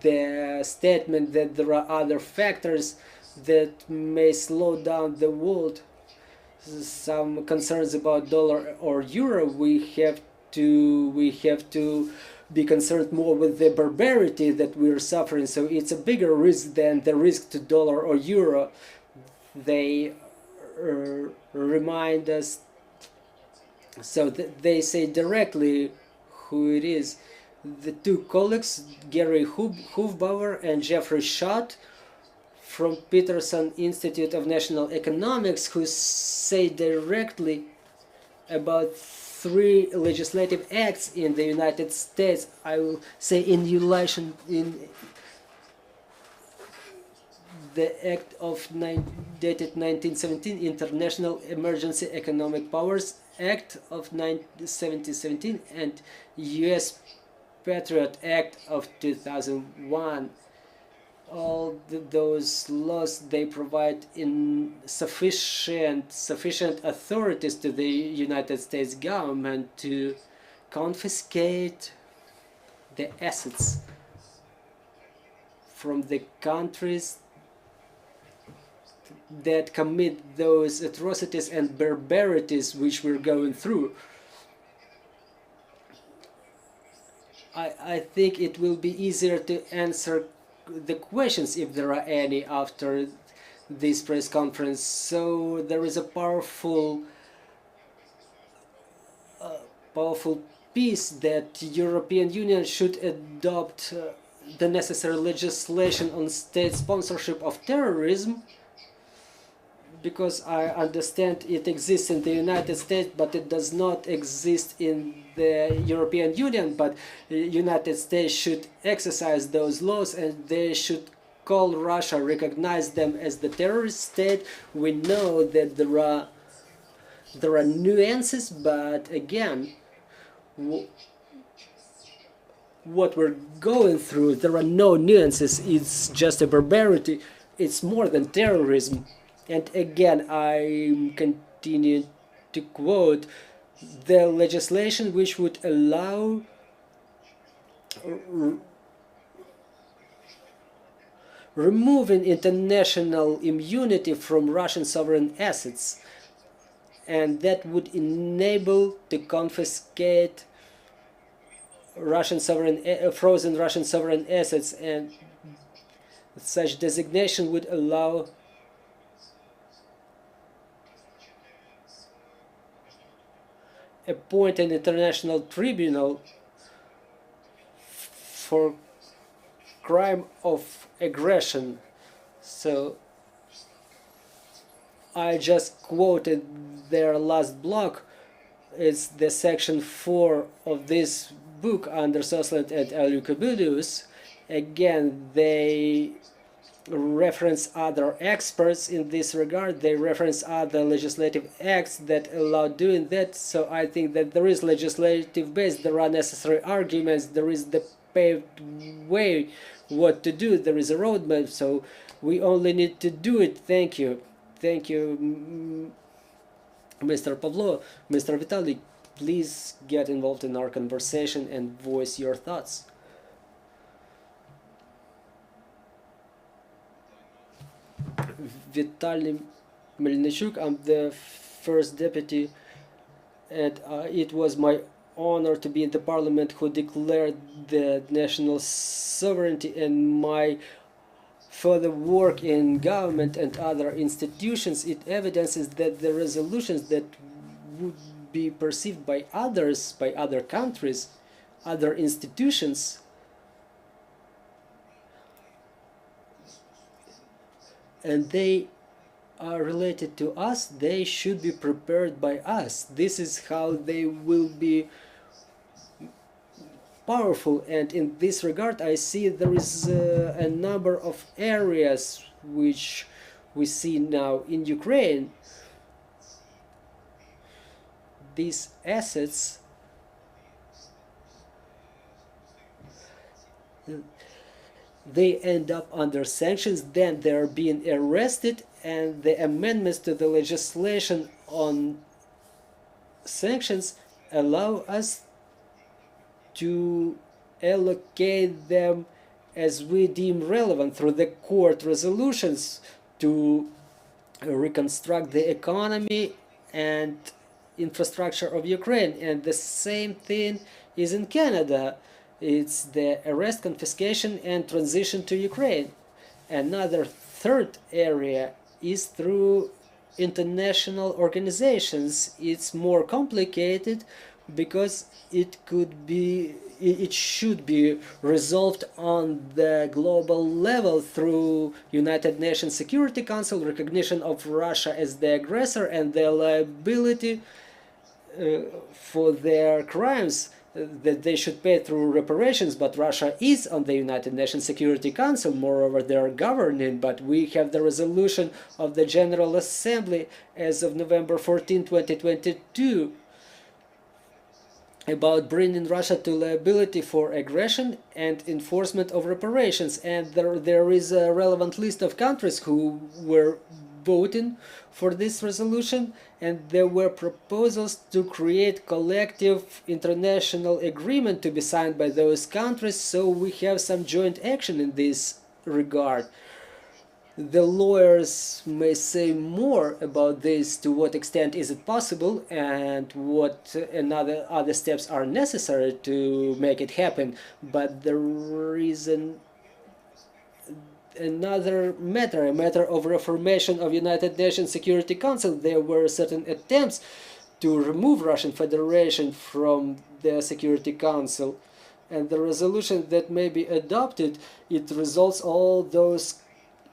the statement that there are other factors that may slow down the world. Some concerns about dollar or euro. We have to be concerned more with the barbarity that we are suffering. So it's a bigger risk than the risk to dollar or euro. They remind us, so they say directly who it is. The two colleagues, Gary Hufbauer and Jeffrey Schott from Peterson Institute of National Economics, who say directly about 3 legislative acts in the United States. I will say in relation in the Act of dated 1917, International Emergency Economic Powers Act of 1717, and U.S. Patriot Act of 2001. All those laws, they provide in sufficient authorities to the United States government to confiscate the assets from the countries that commit those atrocities and barbarities which we're going through. I think it will be easier to answer the questions, if there are any, after this press conference. So there is a powerful piece that European Union should adopt the necessary legislation on state sponsorship of terrorism, because I understand it exists in the United States, but it does not exist in the European Union. But the United States should exercise those laws, and they should call Russia, recognize them as the terrorist state. We know that there are nuances, but again, what we're going through, there are no nuances. It's just a barbarity. It's more than terrorism. And again, I continue to quote the legislation which would allow removing international immunity from Russian sovereign assets, and that would enable to confiscate frozen Russian sovereign assets, and such designation would allow appoint an international tribunal for crime of aggression. So I just quoted their last block. It's the section 4 of this book under Sosland and Alukabudius. Again, they reference other experts in this regard. They reference other legislative acts that allow doing that. So I think that there is legislative base, there are necessary arguments, there is the paved way what to do, there is a roadmap, so we only need to do it. Thank you. Thank you, Mr. Pavlo. Mr. Vitaly, please get involved in our conversation and voice your thoughts. Vitaly Melnychuk, I'm the first deputy, and it was my honor to be in the parliament who declared the national sovereignty, and my further work in government and other institutions, it evidences that the resolutions that would be perceived by others, by other countries, other institutions, and they are related to us, they should be prepared by us. This is how they will be powerful. And in this regard, I see there is a number of areas which we see now in Ukraine. These assets they end up under sanctions, then they're being arrested, and the amendments to the legislation on sanctions allow us to allocate them as we deem relevant through the court resolutions to reconstruct the economy and infrastructure of Ukraine. And the same thing is in Canada. It's the arrest, confiscation, and transition to Ukraine. Another third area is through international organizations. It's more complicated because it should be resolved on the global level through United Nations Security Council, recognition of Russia as the aggressor and their liability for their crimes that they should pay through reparations. But Russia is on the United Nations Security Council, moreover they are governing, but we have the resolution of the General Assembly as of November 14, 2022 about bringing Russia to liability for aggression and enforcement of reparations, and there is a relevant list of countries who were voting for this resolution, and there were proposals to create collective international agreement to be signed by those countries, so we have some joint action in this regard. The lawyers may say more about this, to what extent is it possible and what other steps are necessary to make it happen. But there is another matter, a matter of reformation of United Nations Security Council. There were certain attempts to remove Russian Federation from the Security Council, and the resolution that may be adopted, it resolves all those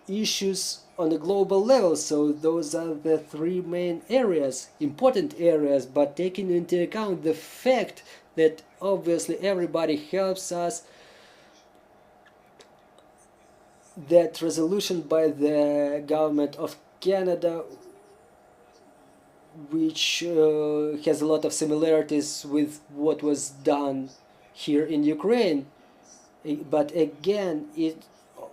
issues on a global level. So those are the three main areas, important areas, but taking into account the fact that obviously everybody helps us, that resolution by the government of Canada, which has a lot of similarities with what was done here in Ukraine. But again,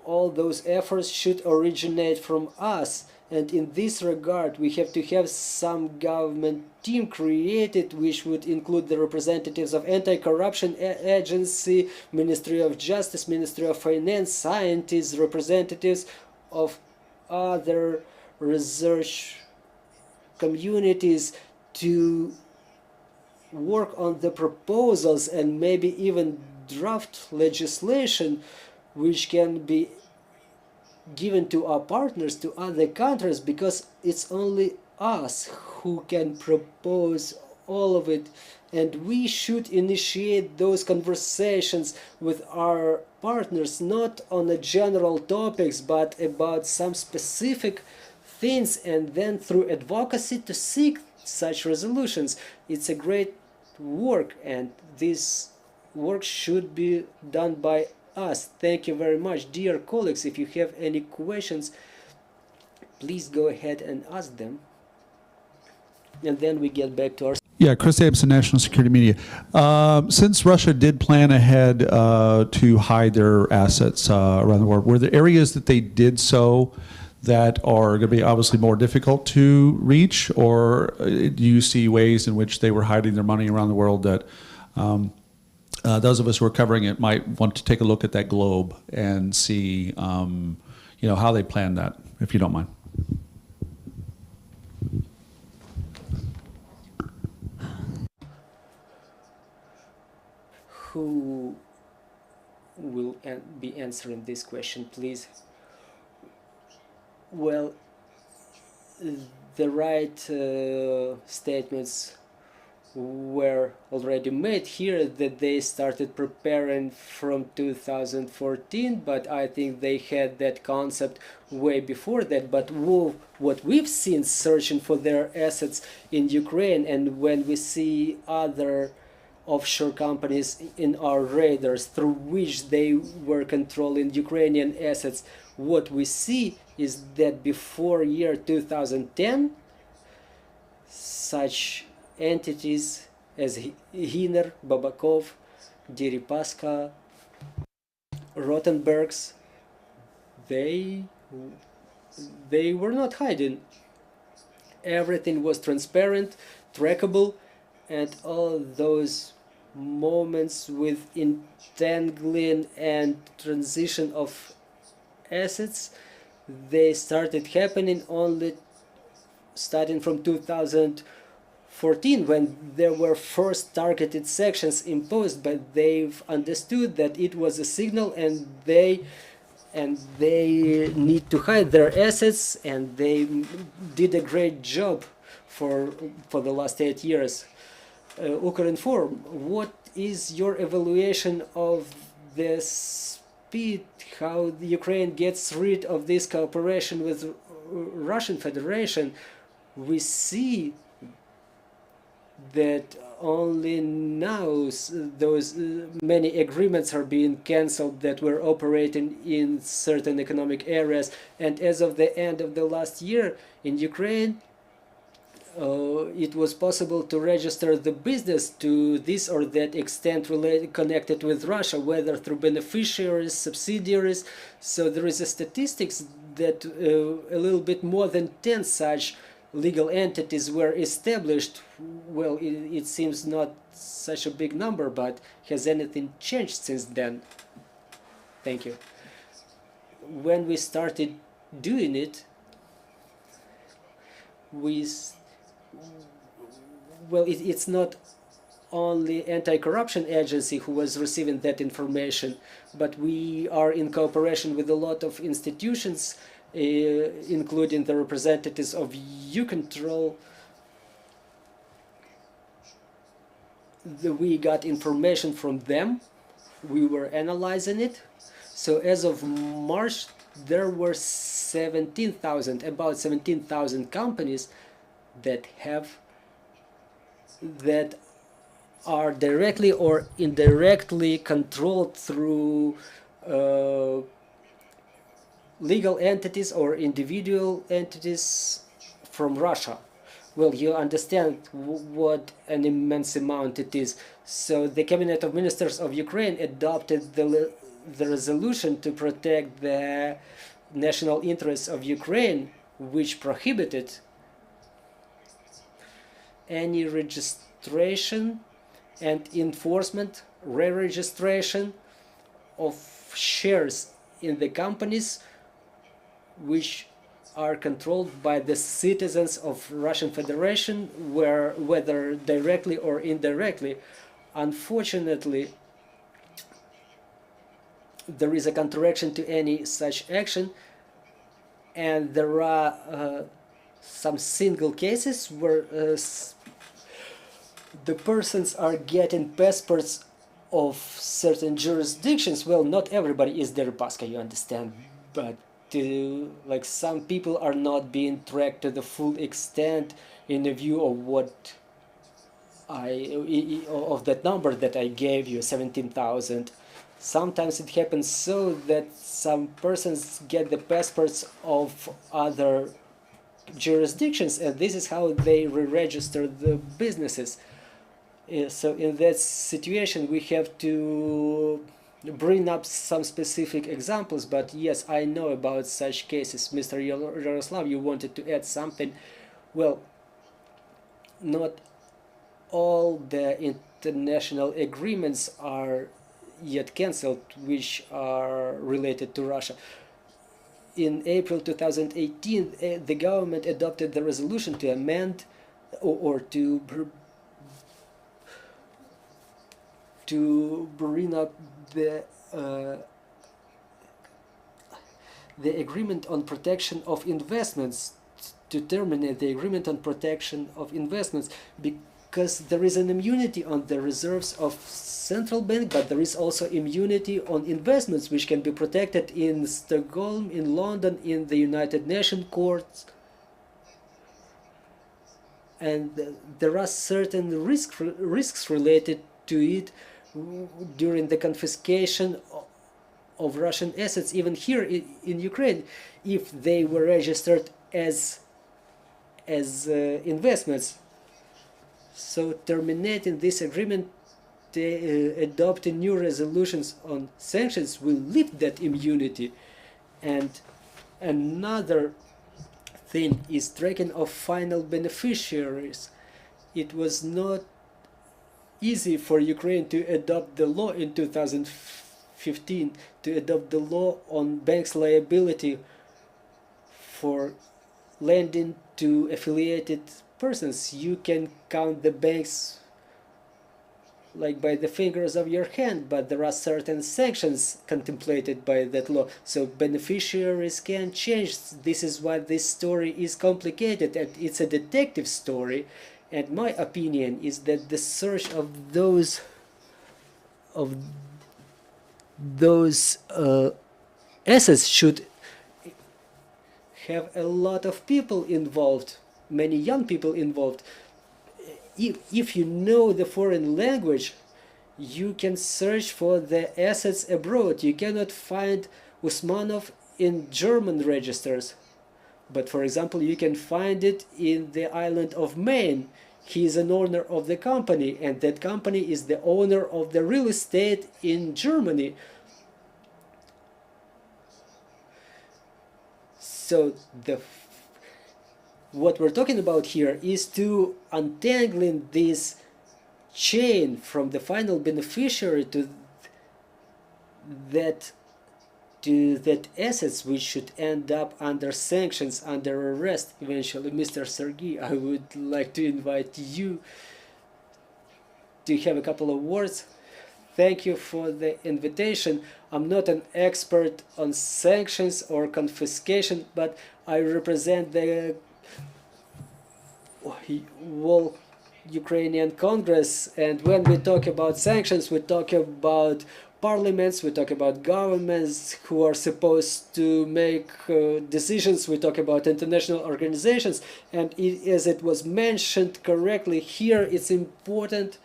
all those efforts should originate from us. And in this regard, we have to have some government team created, which would include the representatives of Anti-Corruption Agency, Ministry of Justice, Ministry of Finance, scientists, representatives of other research communities, to work on the proposals and maybe even draft legislation which can be given to our partners, to other countries, because it's only us who can propose all of it, and we should initiate those conversations with our partners, not on the general topics but about some specific things, and then through advocacy to seek such resolutions. It's a great work, and this work should be done by us. Thank you very much. Dear colleagues, if you have any questions, please go ahead and ask them, and then we get back to our... Yeah, Chris Abeson, National Security Media. Since Russia did plan ahead to hide their assets around the world, were there areas that they did so that are going to be obviously more difficult to reach, or do you see ways in which they were hiding their money around the world that those of us who are covering it might want to take a look at that globe and see, how they planned that, if you don't mind? Who will be answering this question, please? Well, the right statements were already made here, that they started preparing from 2014, but I think they had that concept way before that. But what we've seen searching for their assets in Ukraine, and when we see other offshore companies in our radars through which they were controlling Ukrainian assets, what we see is that before year 2010, such entities as Ihor, Babakov, Deripaska, Rotenbergs, they were not hiding. Everything was transparent, trackable, and all those moments with entangling and transition of assets, they started happening only starting from 2014, when there were first targeted sanctions imposed, but they've understood that it was a signal, and they need to hide their assets, and they did a great job for the last 8 years. Ukrinform, what is your evaluation of the speed, how the Ukraine gets rid of this cooperation with Russian Federation? We see that only now those many agreements are being cancelled that were operating in certain economic areas, and as of the end of the last year in Ukraine, it was possible to register the business to this or that extent connected with Russia, whether through beneficiaries, subsidiaries. So there is a statistics that a little bit more than 10 such legal entities were established. Well, it seems not such a big number, but has anything changed since then? Thank you. when we started doing it, it's not only anti-corruption agency who was receiving that information, but we are in cooperation with a lot of institutions, including the representatives of Ucontrol. We got information from them, we were analyzing it. So as of March, there were about 17,000 companies that are directly or indirectly controlled through legal entities or individual entities from Russia. Well, you understand what an immense amount it is. So the Cabinet of Ministers of Ukraine adopted the resolution to protect the national interests of Ukraine, which prohibited any registration and enforcement, re-registration of shares in the companies which are controlled by the citizens of Russian Federation, whether directly or indirectly. Unfortunately, there is a counteraction to any such action, and there are some single cases where the persons are getting passports of certain jurisdictions. Well, not everybody is Deripaska, you understand, but like some people are not being tracked to the full extent in the view of what of that number that I gave you, 17,000. Sometimes it happens so that some persons get the passports of other jurisdictions, and this is how they re-register the businesses. So in that situation, we have to bring up some specific examples, but yes, I know about such cases. Mr. Yaroslav, you wanted to add something. Well, not all the international agreements are yet cancelled which are related to Russia. In April 2018, the government adopted the resolution to amend or to bring up the agreement on protection of investments, to terminate the agreement on protection of investments, because there is an immunity on the reserves of central bank, but there is also immunity on investments which can be protected in Stockholm, in London, in the United Nations courts. And there are certain risks related to it during the confiscation of Russian assets, even here in Ukraine, if they were registered as investments. So terminating this agreement, adopting new resolutions on sanctions will lift that immunity. And another thing is tracking of final beneficiaries. It was not easy for Ukraine to adopt the law in 2015, to adopt the law on banks' liability for lending to affiliated persons. You can count the banks like by the fingers of your hand, but there are certain sanctions contemplated by that law. So beneficiaries can change. This is why this story is complicated, and it's a detective story. And my opinion is that the search of those assets should have a lot of people involved, many young people involved. If you know the foreign language, you can search for the assets abroad. You cannot find Usmanov in German registers, but for example, you can find it in the island of Maine. He is an owner of the company, and that company is the owner of the real estate in Germany. So what we're talking about here is to untangling this chain from the final beneficiary to to that assets which should end up under sanctions, under arrest eventually. Mr. Sergey, I would like to invite you to have a couple of words. Thank you for the invitation. I'm not an expert on sanctions or confiscation, but I represent the whole Ukrainian Congress, and when we talk about sanctions, we talk about parliaments, we talk about governments who are supposed to make decisions, we talk about international organizations, and as it was mentioned correctly here, it's important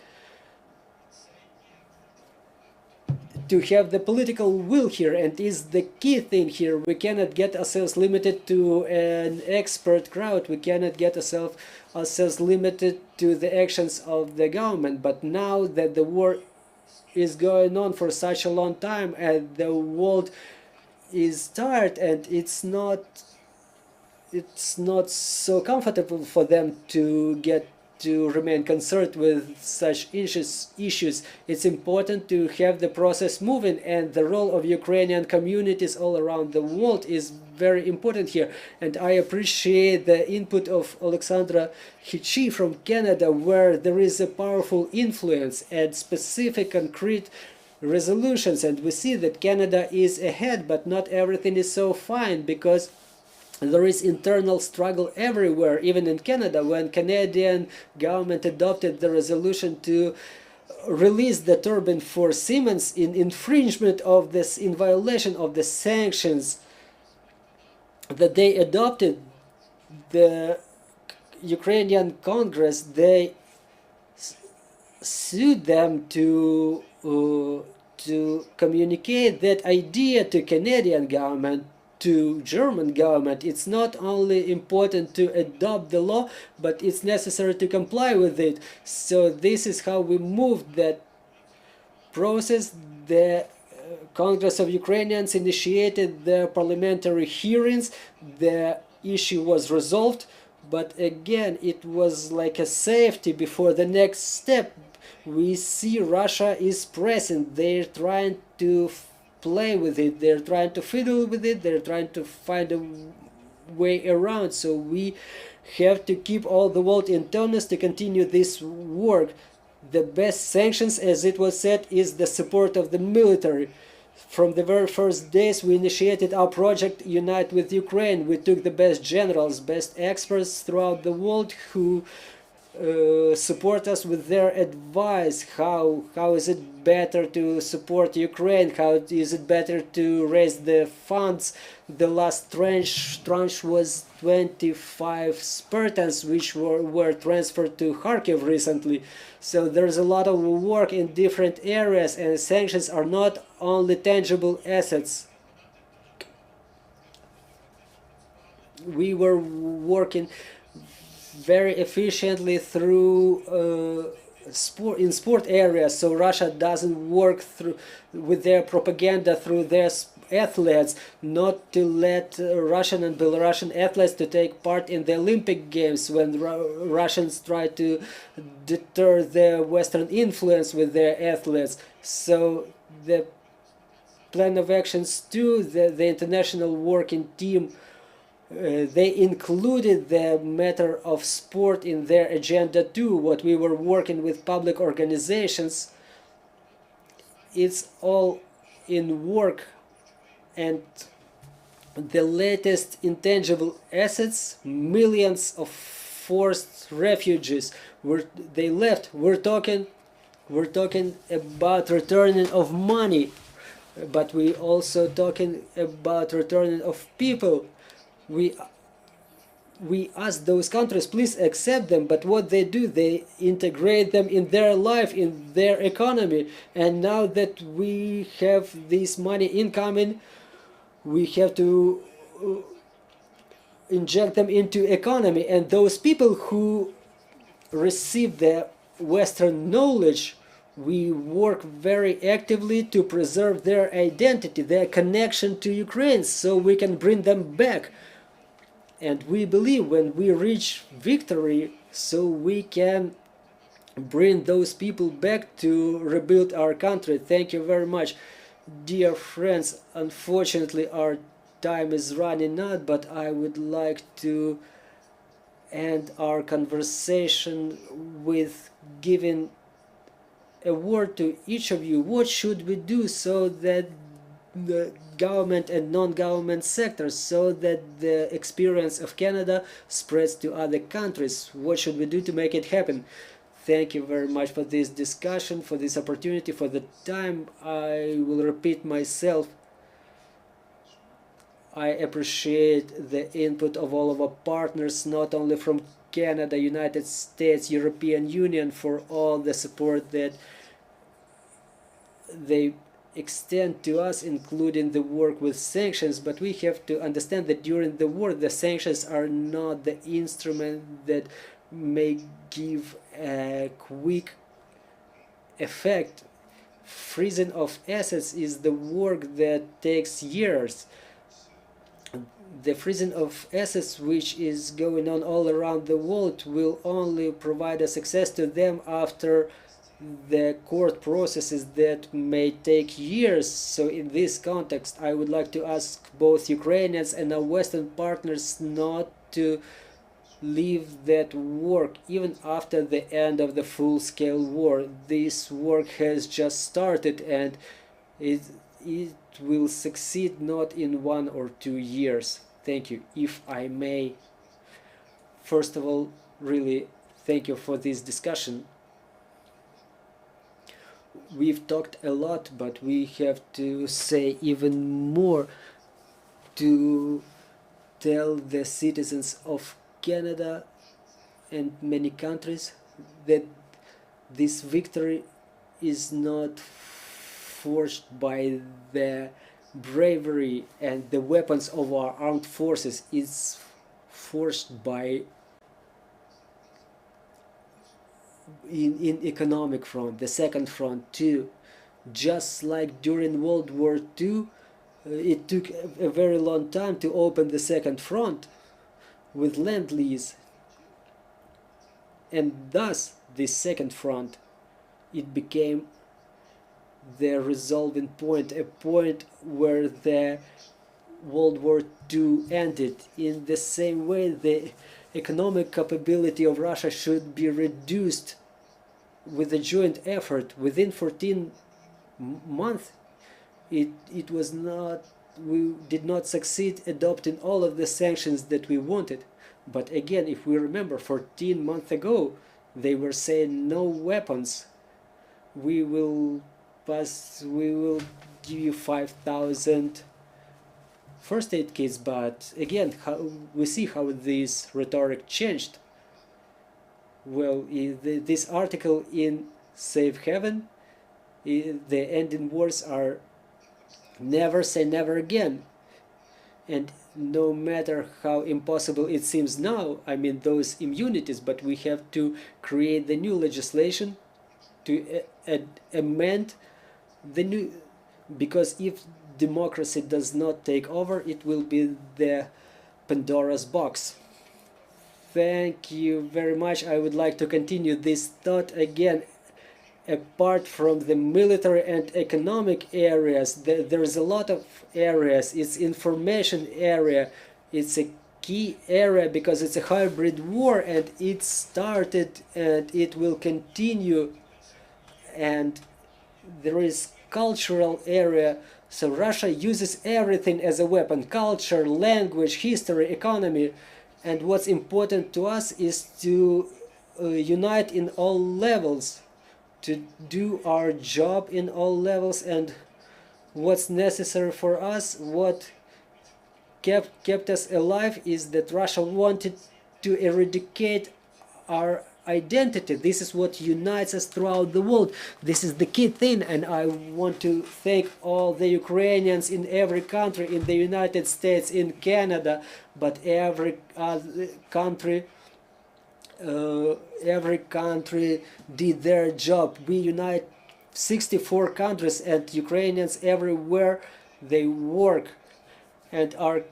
to have the political will here, and is the key thing here. We cannot get ourselves limited to an expert crowd, we cannot get ourselves limited to the actions of the government. But now that the war is going on for such a long time and the world is tired, and it's not so comfortable for them to remain concerned with such issues. It's important to have the process moving, and the role of Ukrainian communities all around the world is very important here. And I appreciate the input of Oleksandra Khichiy from Canada, where there is a powerful influence and specific concrete resolutions, and we see that Canada is ahead, but not everything is so fine, because there is internal struggle everywhere, even in Canada. When Canadian government adopted the resolution to release the turbine for Siemens in infringement of this, in violation of the sanctions that they adopted, the Ukrainian Congress, they sued them to communicate that idea to Canadian government, to German government. It's not only important to adopt the law, but it's necessary to comply with it. So this is how we moved that process. The Congress of Ukrainians initiated the parliamentary hearings. The issue was resolved, but again, it was like a safety before the next step. We see Russia is pressing. They're trying to play with it, they're trying to fiddle with it, they're trying to find a way around. So we have to keep all the world in tonus to continue this work. The best sanctions, as it was said, is the support of the military. From the very first days we initiated our project Unite with Ukraine. We took the best generals, best experts throughout the world who support us with their advice. How is it better to support Ukraine? How is it better to raise the funds? The last tranche was 25 Spartans, which were transferred to Kharkiv recently. So there's a lot of work in different areas, and sanctions are not only tangible assets. We were working very efficiently through sport areas, so Russia doesn't work with their propaganda through their athletes, not to let Russian and Belarusian athletes to take part in the Olympic Games when Russians try to deter the Western influence with their athletes. So the plan of actions too, the international working team, they included the matter of sport in their agenda too. What we were working with public organizations, it's all in work. And the latest intangible assets, millions of forced refugees, they left. We're talking about returning of money, but we also talking about returning of people. We ask those countries, please accept them, but what they do, they integrate them in their life, in their economy. And now that we have this money incoming, we have to inject them into economy. And those people who receive the Western knowledge, we work very actively to preserve their identity, their connection to Ukraine, so we can bring them back. And we believe when we reach victory, so we can bring those people back to rebuild our country. Thank you very much. Dear friends, unfortunately our time is running out, but I would like to end our conversation with giving a word to each of you. What should we do so that the government and non-government sectors, so that the experience of Canada spreads to other countries? What should we do to make it happen? Thank you very much for this discussion, for this opportunity, for the time. I will repeat myself. I appreciate the input of all of our partners, not only from Canada, United States, European Union, for all the support that they extend to us, including the work with sanctions. But we have to understand that during the war, the sanctions are not the instrument that may give a quick effect. Freezing of assets is the work that takes years. The freezing of assets, which is going on all around the world, will only provide a success to them after the court processes that may take years. So in this context, I would like to ask both Ukrainians and our Western partners not to leave that work even after the end of the full-scale war. This work has just started, and it will succeed not in 1 or 2 years. Thank you. If I may, first of all, really thank you for this discussion. We've talked a lot, but we have to say even more to tell the citizens of Canada and many countries that this victory is not forged by the bravery and the weapons of our armed forces. It's forged by in economic front, the second front too. Just like during World War II, it took a very long time to open the second front with Lend-Lease, and thus this second front, it became the resolving point, a point where the World War II ended. In the same way, the economic capability of Russia should be reduced with a joint effort. Within 14 months, it was not, we did not succeed adopting all of the sanctions that we wanted. But again, if we remember, 14 months ago, they were saying no weapons. We will give you 5,000 first aid kits. But again, we see how this rhetoric changed. Well, this article in Safe Haven, the ending words are never say never again. And no matter how impossible it seems now, I mean those immunities, but we have to create the new legislation to amend the new, because if democracy does not take over, it will be the Pandora's box. Thank you very much. I would like to continue this thought again. Apart from the military and economic areas, there is a lot of areas. It's information area. It's a key area because it's a hybrid war, and it started and it will continue. And there is cultural area. So Russia uses everything as a weapon: culture, language, history, economy. And what's important to us is to unite in all levels, to do our job in all levels. And what's necessary for us, what kept us alive, is that Russia wanted to eradicate our identity. This is what unites us throughout the world. This is the key thing, and I want to thank all the Ukrainians in every country, in the United States, in Canada, but every other country did their job. We unite 64 countries, and Ukrainians everywhere they work, and our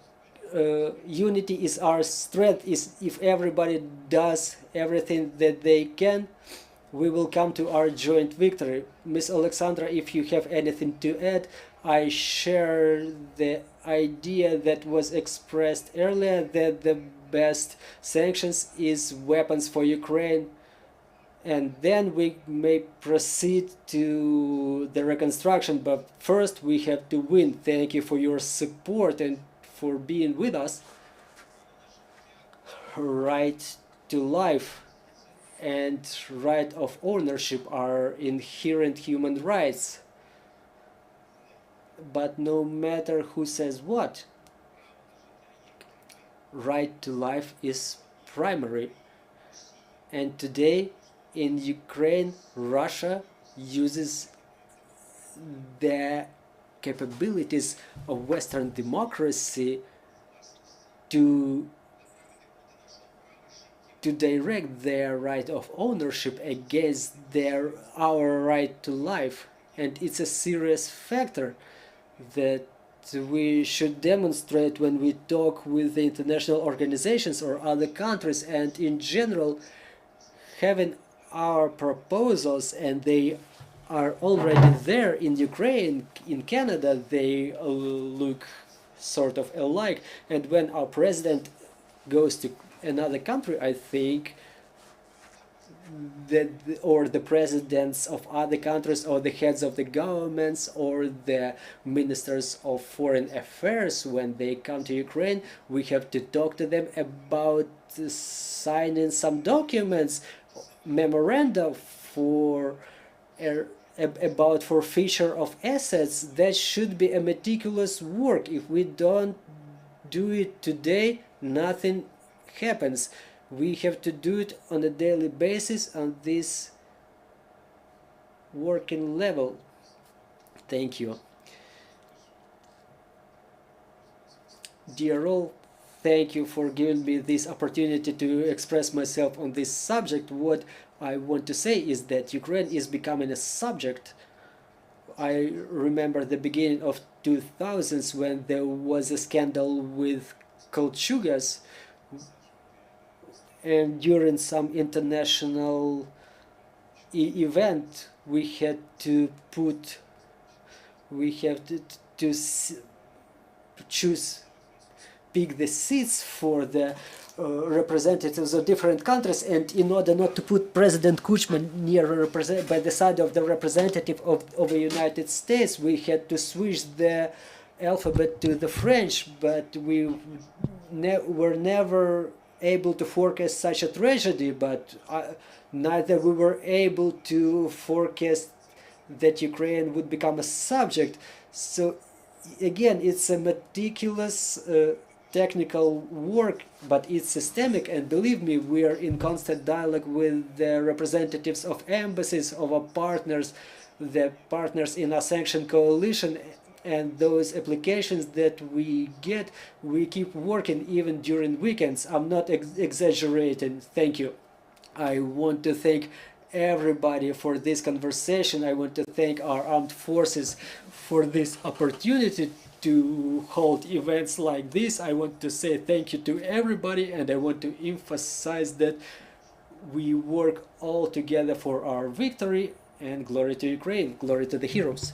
unity is our strength. Is if everybody does everything that they can, we will come to our joint victory. Miss Oleksandra, if you have anything to add, I share the idea that was expressed earlier that the best sanctions is weapons for Ukraine, and then we may proceed to the reconstruction, but first we have to win. Thank you for your support and for being with us. Right to life and right of ownership are inherent human rights. But no matter who says what, right to life is primary. And today in Ukraine, Russia uses the capabilities of Western democracy to direct their right of ownership against our right to life. And it's a serious factor that we should demonstrate when we talk with the international organizations or other countries, and in general having our proposals, and they are already there in Ukraine, in Canada, they look sort of alike. And when our president goes to another country, I think that, or the presidents of other countries, or the heads of the governments, or the ministers of foreign affairs, when they come to Ukraine, we have to talk to them about signing some documents, memoranda for about forfeiture of assets. That should be a meticulous work. If we don't do it today, nothing happens. We have to do it on a daily basis on this working level. Thank you. Dear all, thank you for giving me this opportunity to express myself on this subject. What I want to say is that Ukraine is becoming a subject. I remember the beginning of 2000s when there was a scandal with Kolchugas, and during some international event we had to pick the seats for the representatives of different countries, and in order not to put President Kuchma by the side of the representative of the United States, we had to switch the alphabet to the French, but we were never able to forecast such a tragedy, but neither we were able to forecast that Ukraine would become a subject. So again, it's a meticulous technical work, but it's systemic, and believe me, we are in constant dialogue with the representatives of embassies, of our partners, the partners in our sanction coalition, and those applications that we get, we keep working even during weekends. I'm not exaggerating. Thank you. I want to thank everybody for this conversation. I want to thank our armed forces for this opportunity to hold events like this. I want to say thank you to everybody, and I want to emphasize that we work all together for our victory, and glory to Ukraine, glory to the heroes.